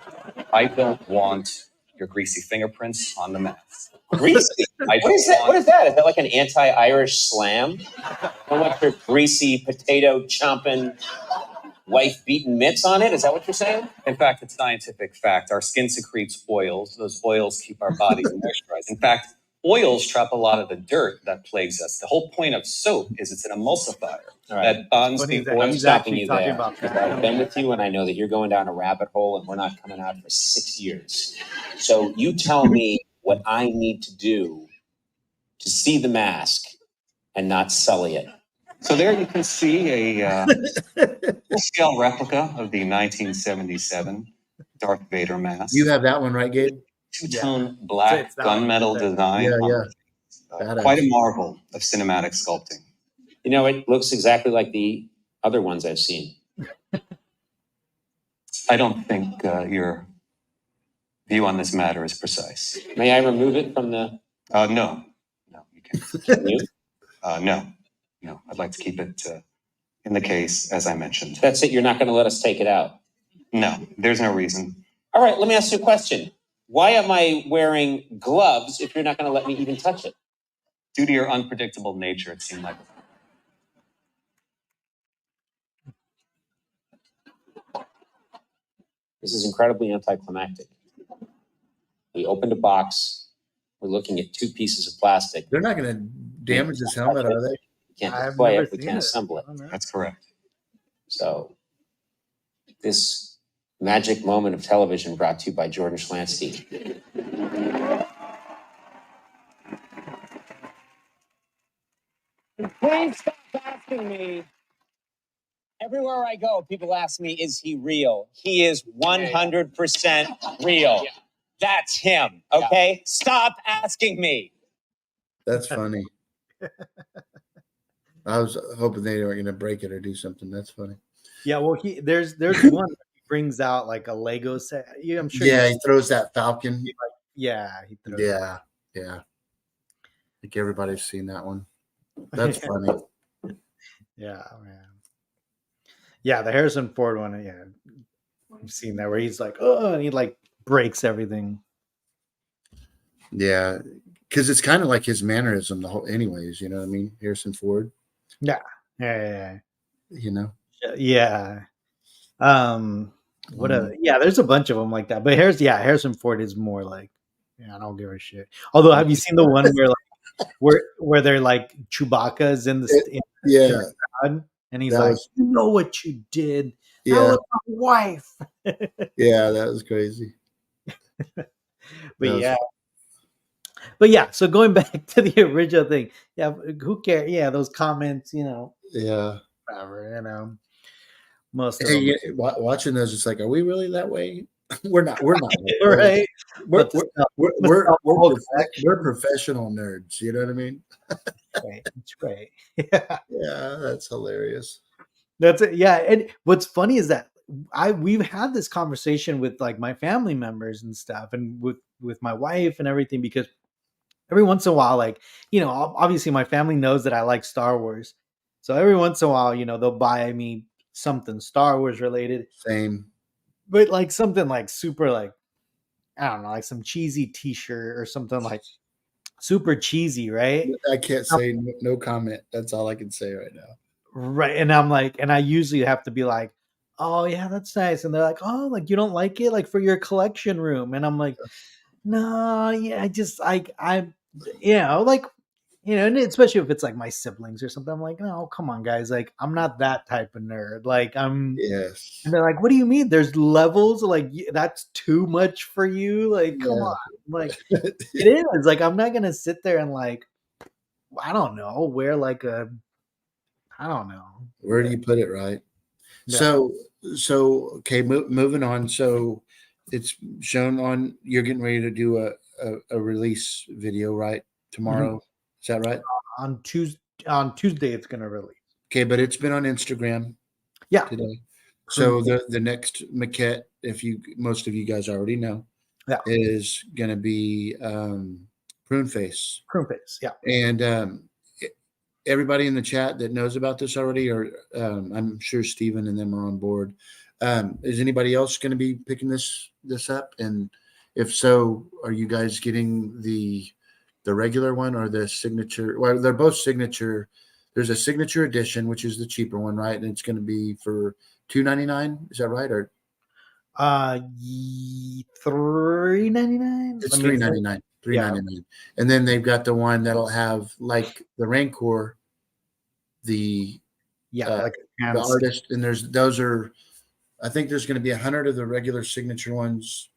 J: I don't want your greasy fingerprints on the mask.
K: Greasy? What is that? What is that? Is that like an anti-Irish slam? I don't want your greasy potato chomping, wife-beaten mitts on it? Is that what you're saying?
J: In fact, it's scientific fact. Our skin secretes oils. Those oils keep our bodies moisturized. In fact, oils trap a lot of the dirt that plagues us. The whole point of soap is it's an emulsifier that bonds the oil.
K: I'm stopping you there. I've been with you, and I know that you're going down a rabbit hole, and we're not coming out for 6 years. So you tell me what I need to do to see the mask and not sully it.
J: So there you can see a full-scale replica of the 1977 Darth Vader mask.
B: You have that one, right, Gabe?
J: Two-tone black gunmetal design.
B: Yeah.
J: Quite a marvel of cinematic sculpting.
K: You know, it looks exactly like the other ones I've seen.
J: I don't think your view on this matter is precise.
K: May I remove it from the...
J: No, you can't.
K: Can you?
J: No, I'd like to keep it in the case, as I mentioned.
K: That's it? You're not going to let us take it out?
J: No, there's no reason.
K: All right, let me ask you a question. Why am I wearing gloves if you're not going to let me even touch it?
J: Due to your unpredictable nature, it seemed like...
K: This is incredibly anticlimactic. We opened a box. We're looking at two pieces of plastic.
B: They're not going to damage this helmet, are they?
K: We can't display it. We can't assemble it.
J: That's correct.
K: So this magic moment of television brought to you by Jordan Schlansky. Please stop asking me. Everywhere I go, people ask me, is he real? He is 100% real. Yeah. That's him, okay? Yeah. Stop asking me.
B: That's funny. I was hoping they were going to break it or do something. That's funny.
A: Yeah, well, there's one brings out like a Lego set. Yeah, I'm sure.
B: Yeah, he throws that Falcon.
A: Yeah, he throws.
B: Yeah, yeah. I think everybody's seen that one. That's funny.
A: Yeah, man. Yeah, the Harrison Ford one. Yeah, I've seen that where he's like, oh, and he like breaks everything.
B: Yeah, because it's kind of like his mannerism, the whole. Anyways, you know what I mean? Harrison Ford.
A: Yeah, yeah.
B: You know.
A: Yeah. Yeah, there's a bunch of them like that. But Harrison Ford is more like, yeah, I don't give a shit. Although, have you seen the one where like where they're like Chewbacca is in the
B: Yeah,
A: crowd, and he's
B: that
A: like,
B: was-
A: you know what you did? That
B: yeah,
A: was my wife.
B: yeah, that was crazy.
A: But
B: That
A: but yeah. So going back to the original thing, yeah, who cares? Yeah, those comments,
B: yeah.
A: whatever, most of
B: Hey,
A: them,
B: watching those, it's like, are we really that way? We're not. We're not.
A: right?
B: We're
A: But the
B: we're professional nerds. You know what I mean?
A: That's right. Yeah.
B: Yeah, that's hilarious.
A: That's it. Yeah. And what's funny is that we've had this conversation with like my family members and stuff, and with my wife and everything, because every once in a while, like, obviously my family knows that I like Star Wars. So every once in a while, they'll buy me something Star Wars related.
B: Same.
A: But like something like super like, I don't know, like some cheesy t-shirt or something like super cheesy, right?
B: I can't say no comment. That's all I can say right now.
A: Right. And I'm like, and I usually have to be like, oh yeah, that's nice. And they're like, oh, like you don't like it, like for your collection room. And I'm like, no, yeah, and especially if it's like my siblings or something, I'm like, oh, come on, guys. Like, I'm not that type of nerd. Like,
B: Yes.
A: and they're like, what do you mean? There's levels? Like, that's too much for you? Like, come on. Like, it is. Like, I'm not going to sit there and like, I don't know, wear like I don't know.
B: Where do you put it, right?
A: Yeah.
B: So okay, moving on. So it's shown on. You're getting ready to do a release video, right? Tomorrow, is that right?
A: On Tuesday, it's going to release.
B: Okay, but it's been on Instagram.
A: Yeah.
B: Today. So the next maquette, most of you guys already know, is going to be Pruneface.
A: Pruneface, yeah.
B: And everybody in the chat that knows about this already, or I'm sure Steven and them are on board. Is anybody else going to be picking this up? And if so, are you guys getting the regular one or the signature? Well, they're both signature. There's a signature edition, which is the cheaper one, right? And it's going to be for $2.99. Is that right? Or
A: $3.99.
B: It's $3.99. $3.99. And then they've got the one that'll have like the Rancor, the artist, and I think there's going to be 100 of the regular signature ones.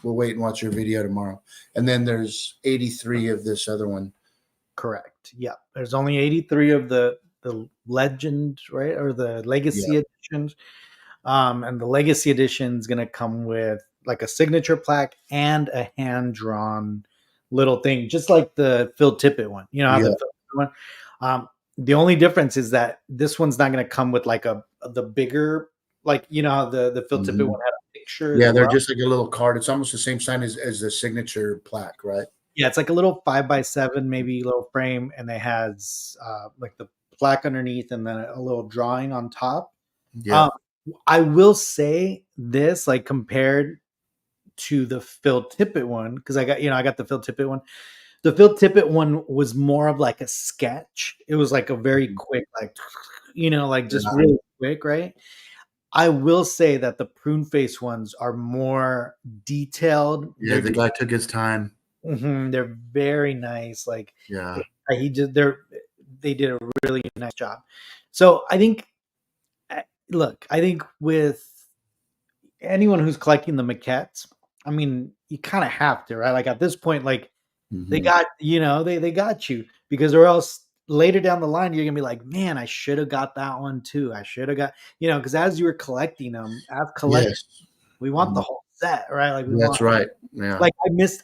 B: We'll wait and watch your video tomorrow. And then there's 83 of this other one.
A: Correct. Yeah. There's only 83 of the legend, right? Or the legacy editions. And the legacy edition is going to come with like a signature plaque and a hand-drawn little thing, just like the Phil Tippett one. You know how the Phil Tippett one? The only difference is that this one's not going to come with like the bigger, like, how the Phil Tippett one had a picture.
B: Yeah, they're just like a little card. It's almost the same size as the signature plaque, right?
A: Yeah, it's like a little 5x7, maybe little frame, and it has like the plaque underneath and then a little drawing on top.
B: Yeah.
A: I will say this, like compared to the Phil Tippett one, because I got the Phil Tippett one. The Phil Tippett one was more of like a sketch. It was like a very quick, like, just really quick, right? I will say that the Pruneface ones are more detailed.
B: Yeah, the guy took his time.
A: They're very nice. Like,
B: yeah,
A: they did a really nice job. So I think, with anyone who's collecting the maquettes, I mean, you kind of have to, right? Like at this point, like they got, they got you, because or else later down the line, you're going to be like, man, I should have got that one too. I should have got, because as you were collecting them, we want the whole set, right? Like
B: that's right. Yeah.
A: Like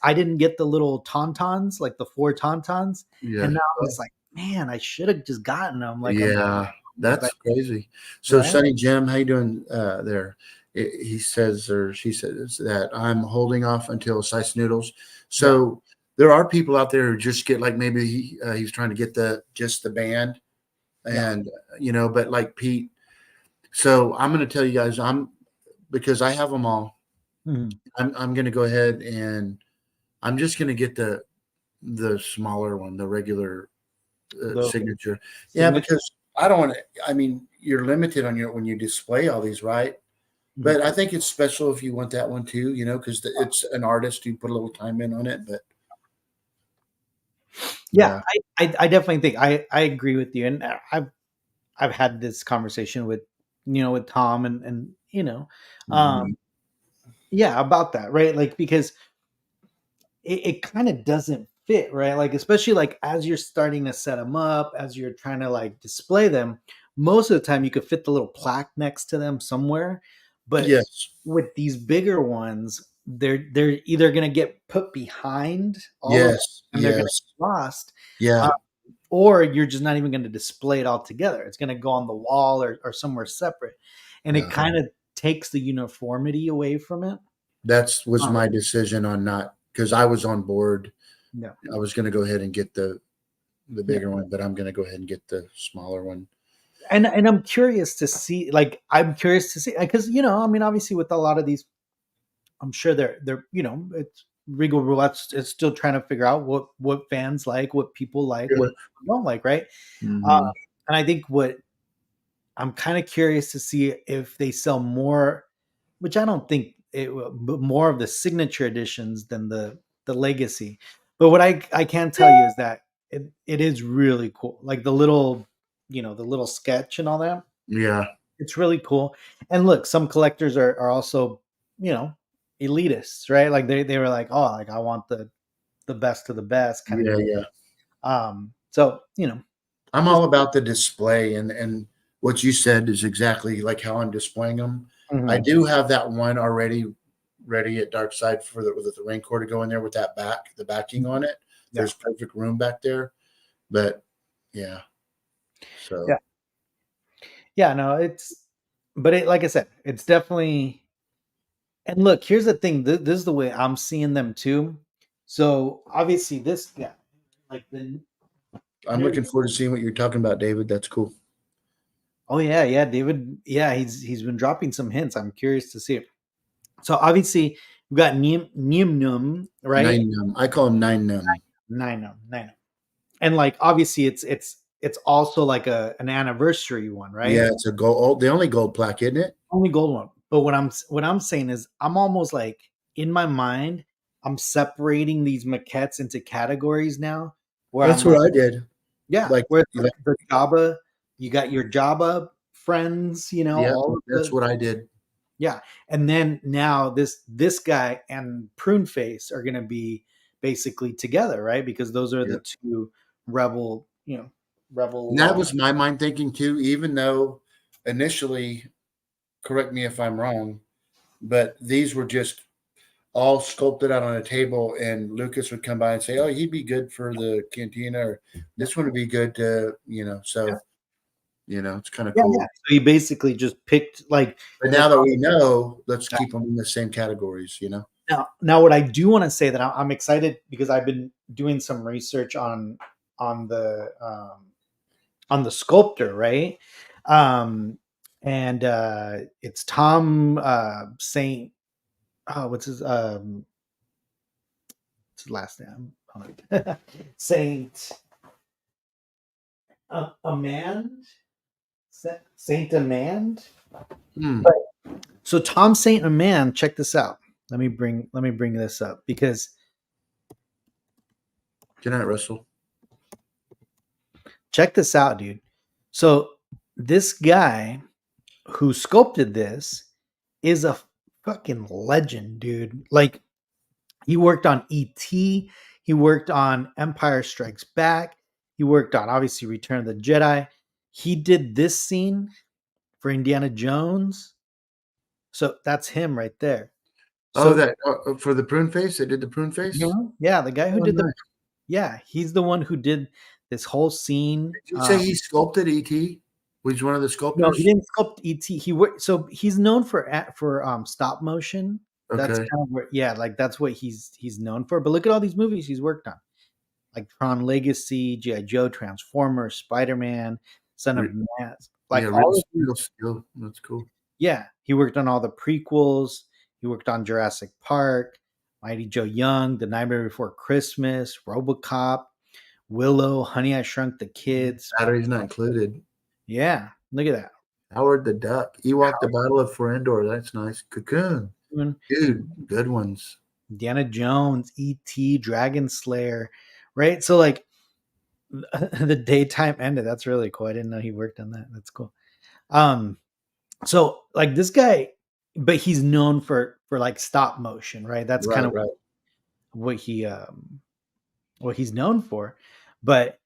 A: I didn't get the little tauntauns, like the 4 tauntauns.
B: Yeah.
A: And now it's like, man, I should have just gotten them. Like,
B: that's crazy. So, right? Sonny Jim, how you doing there? he says or she says that I'm holding off until Sice Noodles. So there are people out there who just get like maybe he's trying to get just the band, and but like Pete. So I'm going to tell you guys, because I have them all.
A: Mhm.
B: I'm going to go ahead and I'm just going to get the smaller one, the regular signature. Yeah, because I don't want to. I mean, you're limited on when you display all these, right? But I think it's special if you want that one too, because it's an artist who put a little time in on it. But
A: yeah, I definitely think I agree with you, and I've had this conversation with with Tom and yeah, about that, right? Like because it kind of doesn't fit, right? Like especially like as you're starting to set them up, as you're trying to like display them, most of the time you could fit the little plaque next to them somewhere, but
B: yes,
A: with these bigger ones, they're either going to get put behind all of them
B: yes,
A: and they're going to
B: yes,
A: get lost,
B: yeah,
A: or you're just not even going to display it all together. It's going to go on the wall or somewhere separate, and it kind of takes the uniformity away from it.
B: That was my decision on not, because I was on board.
A: Yeah,
B: I was going to go ahead and get the bigger one, but I'm going to go ahead and get the smaller one.
A: And I'm curious to see, because I mean, obviously with a lot of these, I'm sure they're it's Regal Roulette's is still trying to figure out what fans like, what people like, what people don't like, right? And I think what I'm kind of curious to see if they sell more, which I don't think it will, but more of the signature editions than the legacy. But what I can tell you is that it is really cool. Like the little, the little sketch and all that.
B: Yeah.
A: It's really cool. And look, some collectors are also, elitists, right? Like they were like, oh, like I want the best of the best kind of
B: Yeah.
A: So,
B: I'm all about the display, and what you said is exactly like how I'm displaying them.
A: Mhm.
B: I do have that one already ready at Dark Side with the rain core to go in there with the backing on it.
A: Yeah.
B: There's perfect room back there, but yeah. So
A: yeah, no, but like I said, it's definitely. And look, here's the thing. This is the way I'm seeing them too. So obviously, like
B: I'm looking forward to seeing what you're talking about, David. That's cool.
A: Oh yeah, David. Yeah, he's been dropping some hints. I'm curious to see it. So obviously, we've got Num, right?
B: Nine Num. I call him Nine Num.
A: Nine. And like obviously, it's also like an anniversary one, right?
B: Yeah, it's a gold. The only gold plaque, isn't it?
A: Only gold one. But what I'm saying is, I'm almost like in my mind, I'm separating these maquettes into categories now. Where
B: That's
A: I'm
B: what
A: like,
B: I did.
A: yeah,
B: Like
A: where the Jabba, you got your Jabba friends,
B: yeah,
A: all of
B: that's what I did.
A: Yeah, and then now this guy and Pruneface are going to be basically together, right? Because those are the two rebel.
B: And that was my mind thinking too. Even though initially, correct me if I'm wrong, but these were just all sculpted out on a table, and Lucas would come by and say, "Oh, he'd be good for the cantina," or "This one would be good to," So, it's kind of cool.
A: Yeah. So he basically just picked like.
B: But now that we know, let's keep them in the same categories.
A: Now, what I do want to say that I'm excited because I've been doing some research on the sculptor, right? And it's Tom Saint. Oh, what's his last name? Saint Amand. Saint Amand. So Tom Saint Amand, check this out. Let me bring this up because.
B: Good night, Russell.
A: Check this out, dude. So this guy who sculpted this is a fucking legend, dude. Like he worked on E.T., he worked on Empire Strikes Back, he worked on obviously Return of the Jedi. He did this scene for Indiana Jones. So that's him right there. So
B: that for the Pruneface, they did the Pruneface.
A: Yeah, the guy who did the. Yeah, he's the one who did this whole scene.
B: Did you say he sculpted E.T.? Which one of the
A: No,
B: sculptors?
A: he didn't sculpt ET. He worked. So he's known for stop motion. That's
B: Okay.
A: kind of where, yeah, like that's what he's known for. But look at all these movies he's worked on, like Tron Legacy, G.I. Joe, Transformers, Spider Man, Son of
B: Re-
A: Man. Like
B: yeah,
A: all of these,
B: real skill. That's cool.
A: yeah, he worked on all the prequels. He worked on Jurassic Park, Mighty Joe Young, The Nightmare Before Christmas, RoboCop, Willow, Honey I Shrunk the Kids.
B: Batteries not included.
A: Yeah, look at that.
B: Howard the Duck. Ewok, the Battle of Ferendor. That's nice. Cocoon. Dude, good ones.
A: Indiana Jones, E.T., Dragon Slayer, right? So like the daytime ended. That's really cool. I didn't know he worked on that. That's cool. So like this guy, but he's known for like stop motion, right? That's kind of what he's known for. But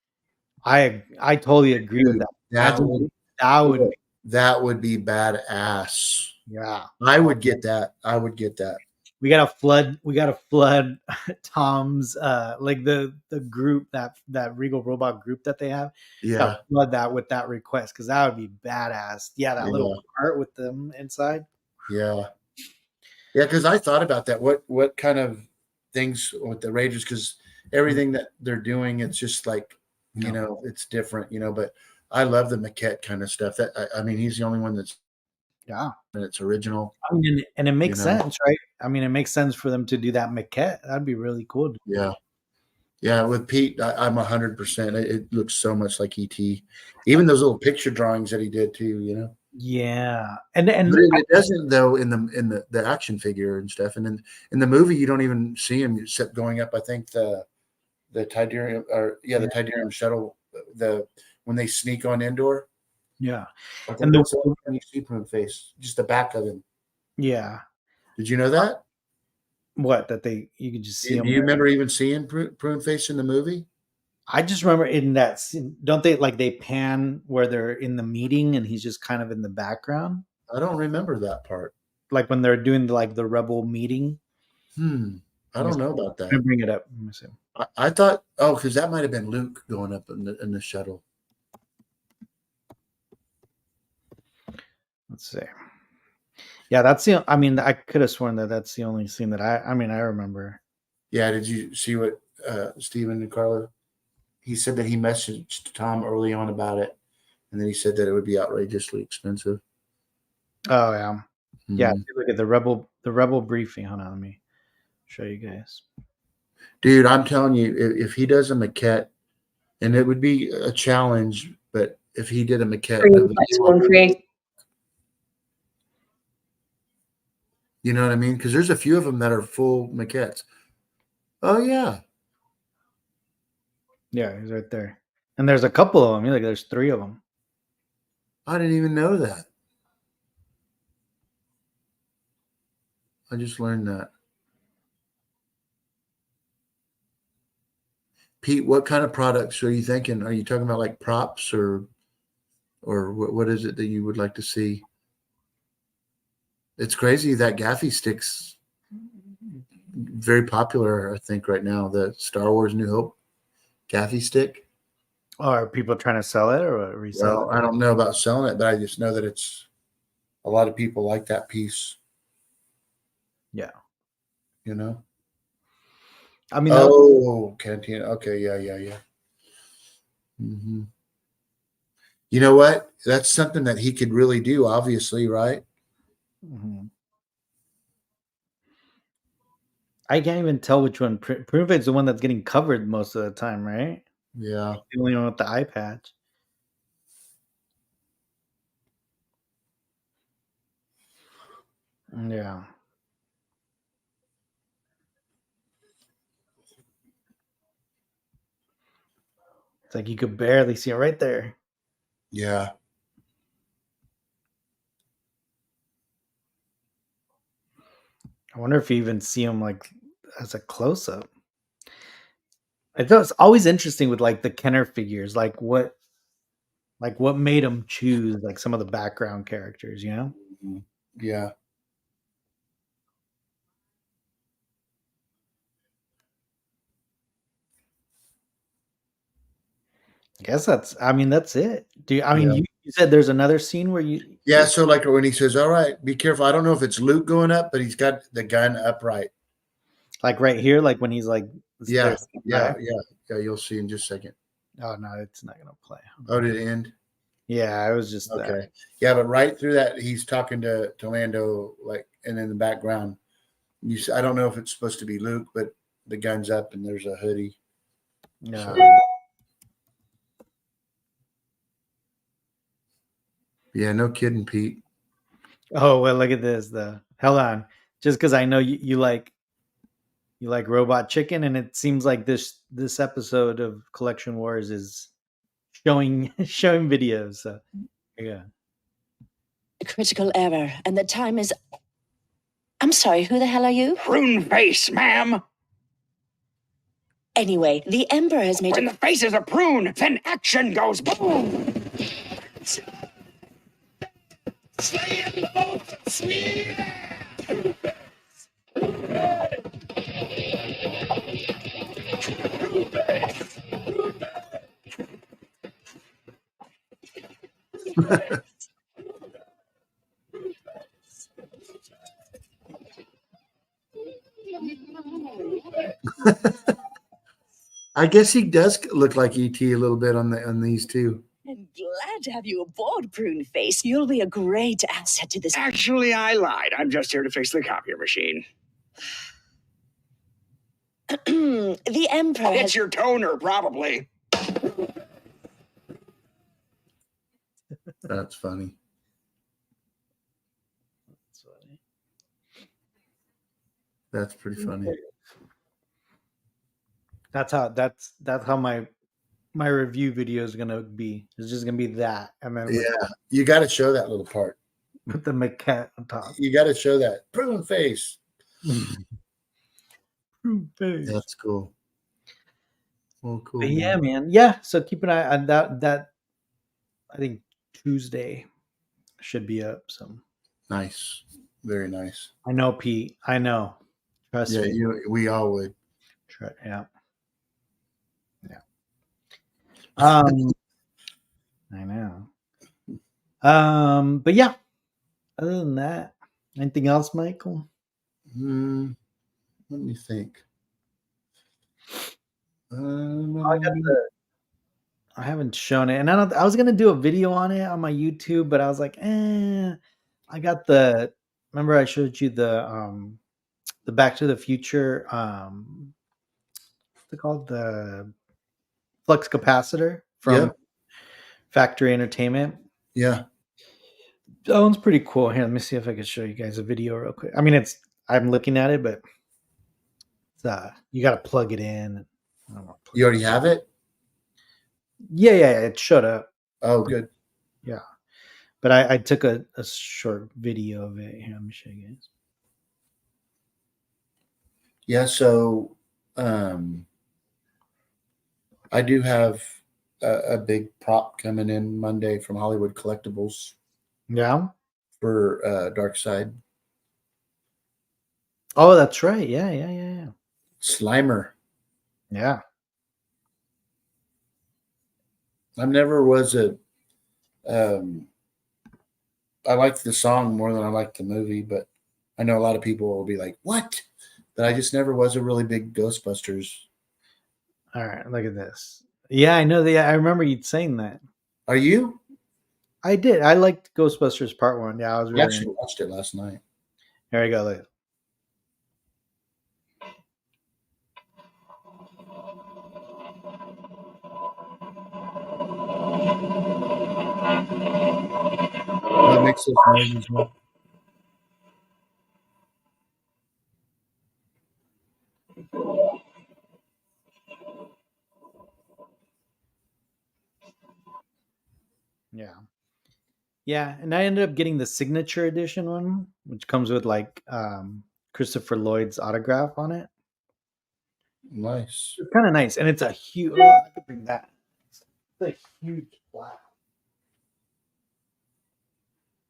A: I totally agree with that.
B: That would be badass.
A: Yeah.
B: I would get that.
A: We gotta flood Tom's like the group, that Regal Robot group that they have.
B: Yeah.
A: Gotta flood that with that request, because that would be badass. Yeah, that little cart with them inside.
B: Yeah. Yeah, because I thought about that. What kind of things with the Rangers, because everything that they're doing, it's just like, you know, it's different, you know, but I love the maquette kind of stuff. That I mean, he's the only one that's and it's original.
A: I mean, and it makes sense, right? I mean, it makes sense for them to do that maquette. That'd be really cool.
B: Yeah. Yeah, with Pete, I'm 100%. It looks so much like ET. Even those little picture drawings that he did too, you know.
A: Yeah, and
B: but it doesn't though in the action figure and stuff. And in the movie, you don't even see him except going up. I think the Tidarium, the Tidarium shuttle. When they sneak on Endor.
A: Yeah,
B: and you see Pruneface, just the back of him.
A: Yeah.
B: Did you know that?
A: What, that you could just see him?
B: Do you remember even seeing Pruneface in the movie?
A: I just remember in that scene, don't they like they pan where they're in the meeting and he's just kind of in the background?
B: I don't remember that part.
A: Like when they're doing the rebel meeting.
B: I don't know about that.
A: Let me bring it up. Let me see.
B: I thought, because that might have been Luke going up in the shuttle.
A: Let's see. Yeah, that's the. I mean, I could have sworn that's the only scene that I remember.
B: Yeah, did you see what Steven and Carla? He said that he messaged Tom early on about it, and then he said that it would be outrageously expensive.
A: Oh yeah, yeah. Look at the rebel briefing. Hold on, let me show you guys.
B: Dude, I'm telling you, if he does a maquette, and it would be a challenge, but if he did a maquette, you know what I mean? Because there's a few of them that are full maquettes. Oh yeah.
A: Yeah, he's right there. And there's a couple of them. Like there's 3 of them.
B: I didn't even know that. I just learned that. Pete, what kind of products are you thinking? Are you talking about like props or what is it that you would like to see? It's crazy that Gaffy stick's very popular, I think, right now. The Star Wars New Hope Gaffy stick.
A: Oh, are people trying to sell it or resell
B: it? I don't know about selling it, but I just know that it's a lot of people like that piece.
A: Yeah.
B: You know?
A: I mean,
B: Cantina. Okay, yeah. Mm-hmm. You know what? That's something that he could really do, obviously, right?
A: Mm-hmm. I can't even tell which one. Pruneface is the one that's getting covered most of the time, right?
B: Yeah.
A: The only one with the eye patch. Yeah. It's like you could barely see it right there.
B: Yeah.
A: I wonder if you even see him like as a close up. I thought it's always interesting with like the Kenner figures, like what made them choose like some of the background characters, you know?
B: Yeah.
A: I guess that's it. Do you, I mean, You said there's another scene where you.
B: Yeah, so like when he says, "All right, be careful." I don't know if it's Luke going up, but he's got the gun upright.
A: Like right here, like when he's like.
B: Yeah. You'll see in just a second.
A: Oh no, it's not gonna play.
B: Oh, did it end?
A: Yeah, it was just
B: Okay.
A: that.
B: Yeah, but right through that, he's talking to Lando, like, and in the background, I don't know if it's supposed to be Luke, but the gun's up and there's a hoodie.
A: No.
B: So, yeah, no kidding, Pete.
A: Oh well, look at this. Hold on, just because I know you like Robot Chicken, and it seems like this episode of Collection Wars is showing videos. So yeah.
H: Critical error, and the time is. I'm sorry, who the hell are you?
L: Pruneface, ma'am.
H: Anyway, the Emperor has made
L: When the face is a prune, then action goes boom.
B: I guess he does look like ET a little bit on these two.
H: I'm glad to have you aboard, Pruneface. You'll be a great asset to this.
L: Actually, I lied. I'm just here to fix the copier machine.
H: The Emperor.
L: It's your toner, probably.
B: That's funny. That's pretty funny.
A: That's how my review video is gonna be. It's just gonna be that, and then
B: you got to show that little part
A: with the maquette on top.
B: You got to show that prune face.
A: Prune face.
B: That's cool. Oh, cool.
A: But yeah, man. Yeah. So keep an eye on that. I think Tuesday should be up. So
B: nice, very nice.
A: I know, Pete. I know. Trust me.
B: We all would.
A: Yeah. I know. But yeah. Other than that, anything else, Michael?
B: Let me think.
A: I haven't shown it, and I was gonna do a video on it on my YouTube, but I was like, I got the. Remember, I showed you the Back to the Future. What's it called? The flux capacitor from Factory Entertainment.
B: Yeah.
A: That one's pretty cool. Here, let me see if I can show you guys a video real quick. I mean, I'm looking at it, but you got to plug it in. I don't know,
B: you already have it?
A: Yeah, it showed up.
B: Oh, good.
A: Yeah. But I took a short video of it. Here, let me show you guys.
B: Yeah, so I do have a big prop coming in Monday from Hollywood Collectibles.
A: Yeah.
B: For Dark Side.
A: Oh, that's right. Yeah.
B: Slimer.
A: Yeah.
B: I never was I liked the song more than I liked the movie, but I know a lot of people will be like, "What?" But I just never was a really big Ghostbusters.
A: All right, look at this. Yeah, I know. I remember you saying that.
B: Are you?
A: I did. I liked Ghostbusters Part 1. Yeah, I was really.
B: I actually watched it last night.
A: Here we go. Look.
B: That makes those noises.
A: Yeah, and I ended up getting the signature edition one, which comes with like Christopher Lloyd's autograph on it.
B: Nice.
A: It's kind of nice, and it's a huge. I could bring that. It's a huge plaque.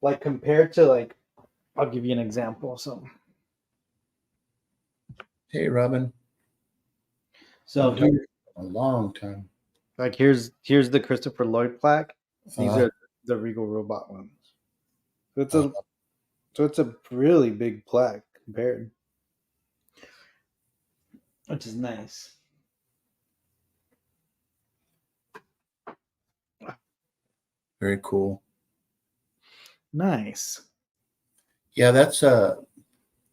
A: Like compared to like, I'll give you an example. So,
B: hey, Robin.
A: So
B: a long time.
A: Like here's the Christopher Lloyd plaque. These are the Regal Robot ones. So it's a really big plaque compared, which is nice.
B: Very cool.
A: Nice.
B: Yeah, that's that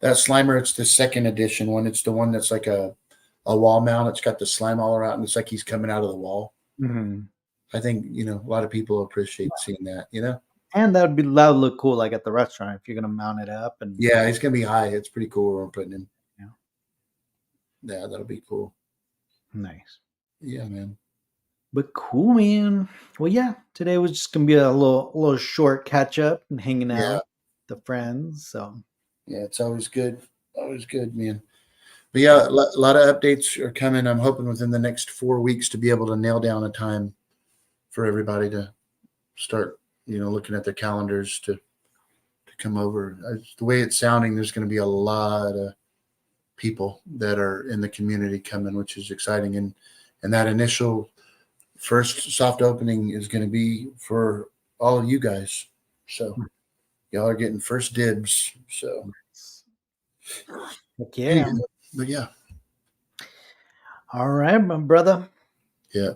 B: Slimer. It's the second edition one. It's the one that's like a wall mount. It's got the slime all around, and it's like he's coming out of the wall.
A: Mm-hmm.
B: I think a lot of people appreciate seeing that.
A: And that would look cool, like at the restaurant if you're gonna mount it up. And
B: Yeah, he's gonna be high. It's pretty cool where we're putting him.
A: Yeah.
B: Yeah, that'll be cool.
A: Nice.
B: Yeah, man.
A: But cool, man. Well, yeah, today was just gonna be a little short catch up and hanging out with the friends. So
B: yeah, it's always good. Always good, man. But yeah, a lot of updates are coming. I'm hoping within the next 4 weeks to be able to nail down a time for everybody to start, looking at their calendars to come over. The way it's sounding, there's going to be a lot of people that are in the community coming, which is exciting. And that initial first soft opening is going to be for all of you guys. So y'all are getting first dibs. So
A: yeah.
B: But yeah.
A: All right, my brother.
B: Yeah.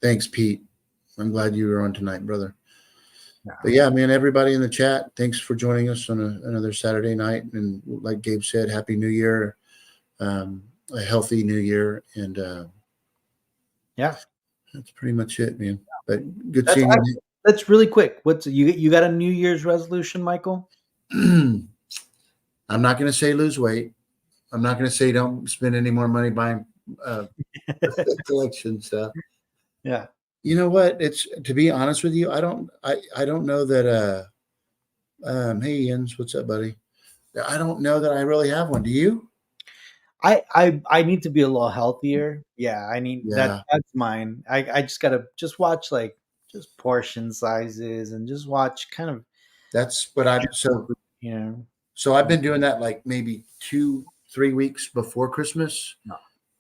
B: Thanks, Pete. I'm glad you were on tonight, brother. But yeah, man, everybody in the chat, thanks for joining us on another Saturday night. And like Gabe said, Happy New Year, a healthy New Year. And
A: yeah,
B: that's pretty much it, man. But good seeing you.
A: That's really quick. You got a New Year's resolution, Michael?
B: I'm not going to say lose weight. I'm not going to say don't spend any more money buying collection stuff.
A: Yeah.
B: You know what? It's, to be honest with you, I don't know that hey Jens, what's up, buddy? I don't know that I really have one. Do you?
A: I need to be a little healthier. Yeah, I need that's mine. I just gotta watch like just portion sizes and just watch kind of.
B: That's what I'm So I've been doing that like maybe 2-3 weeks before Christmas.
A: No.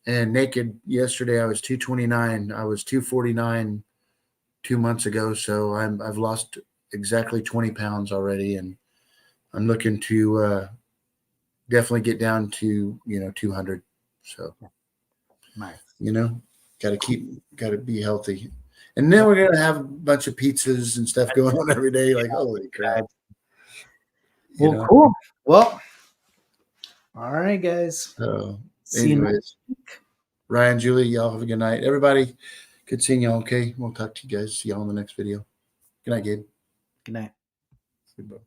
B: And naked yesterday I was 229. I was 249 2 months ago. So I've lost exactly 20 pounds already, and I'm looking to definitely get down to 200. So
A: nice.
B: Got to be healthy. And then we're gonna have a bunch of pizzas and stuff going on every day. Like, holy crap!
A: Well, cool. Well, all right, guys.
B: See you next week. Ryan, Julie, y'all have a good night. Everybody, good seeing y'all. Okay, we'll talk to you guys. See y'all in the next video. Good night, Gabe.
A: Good night.
B: Goodbye.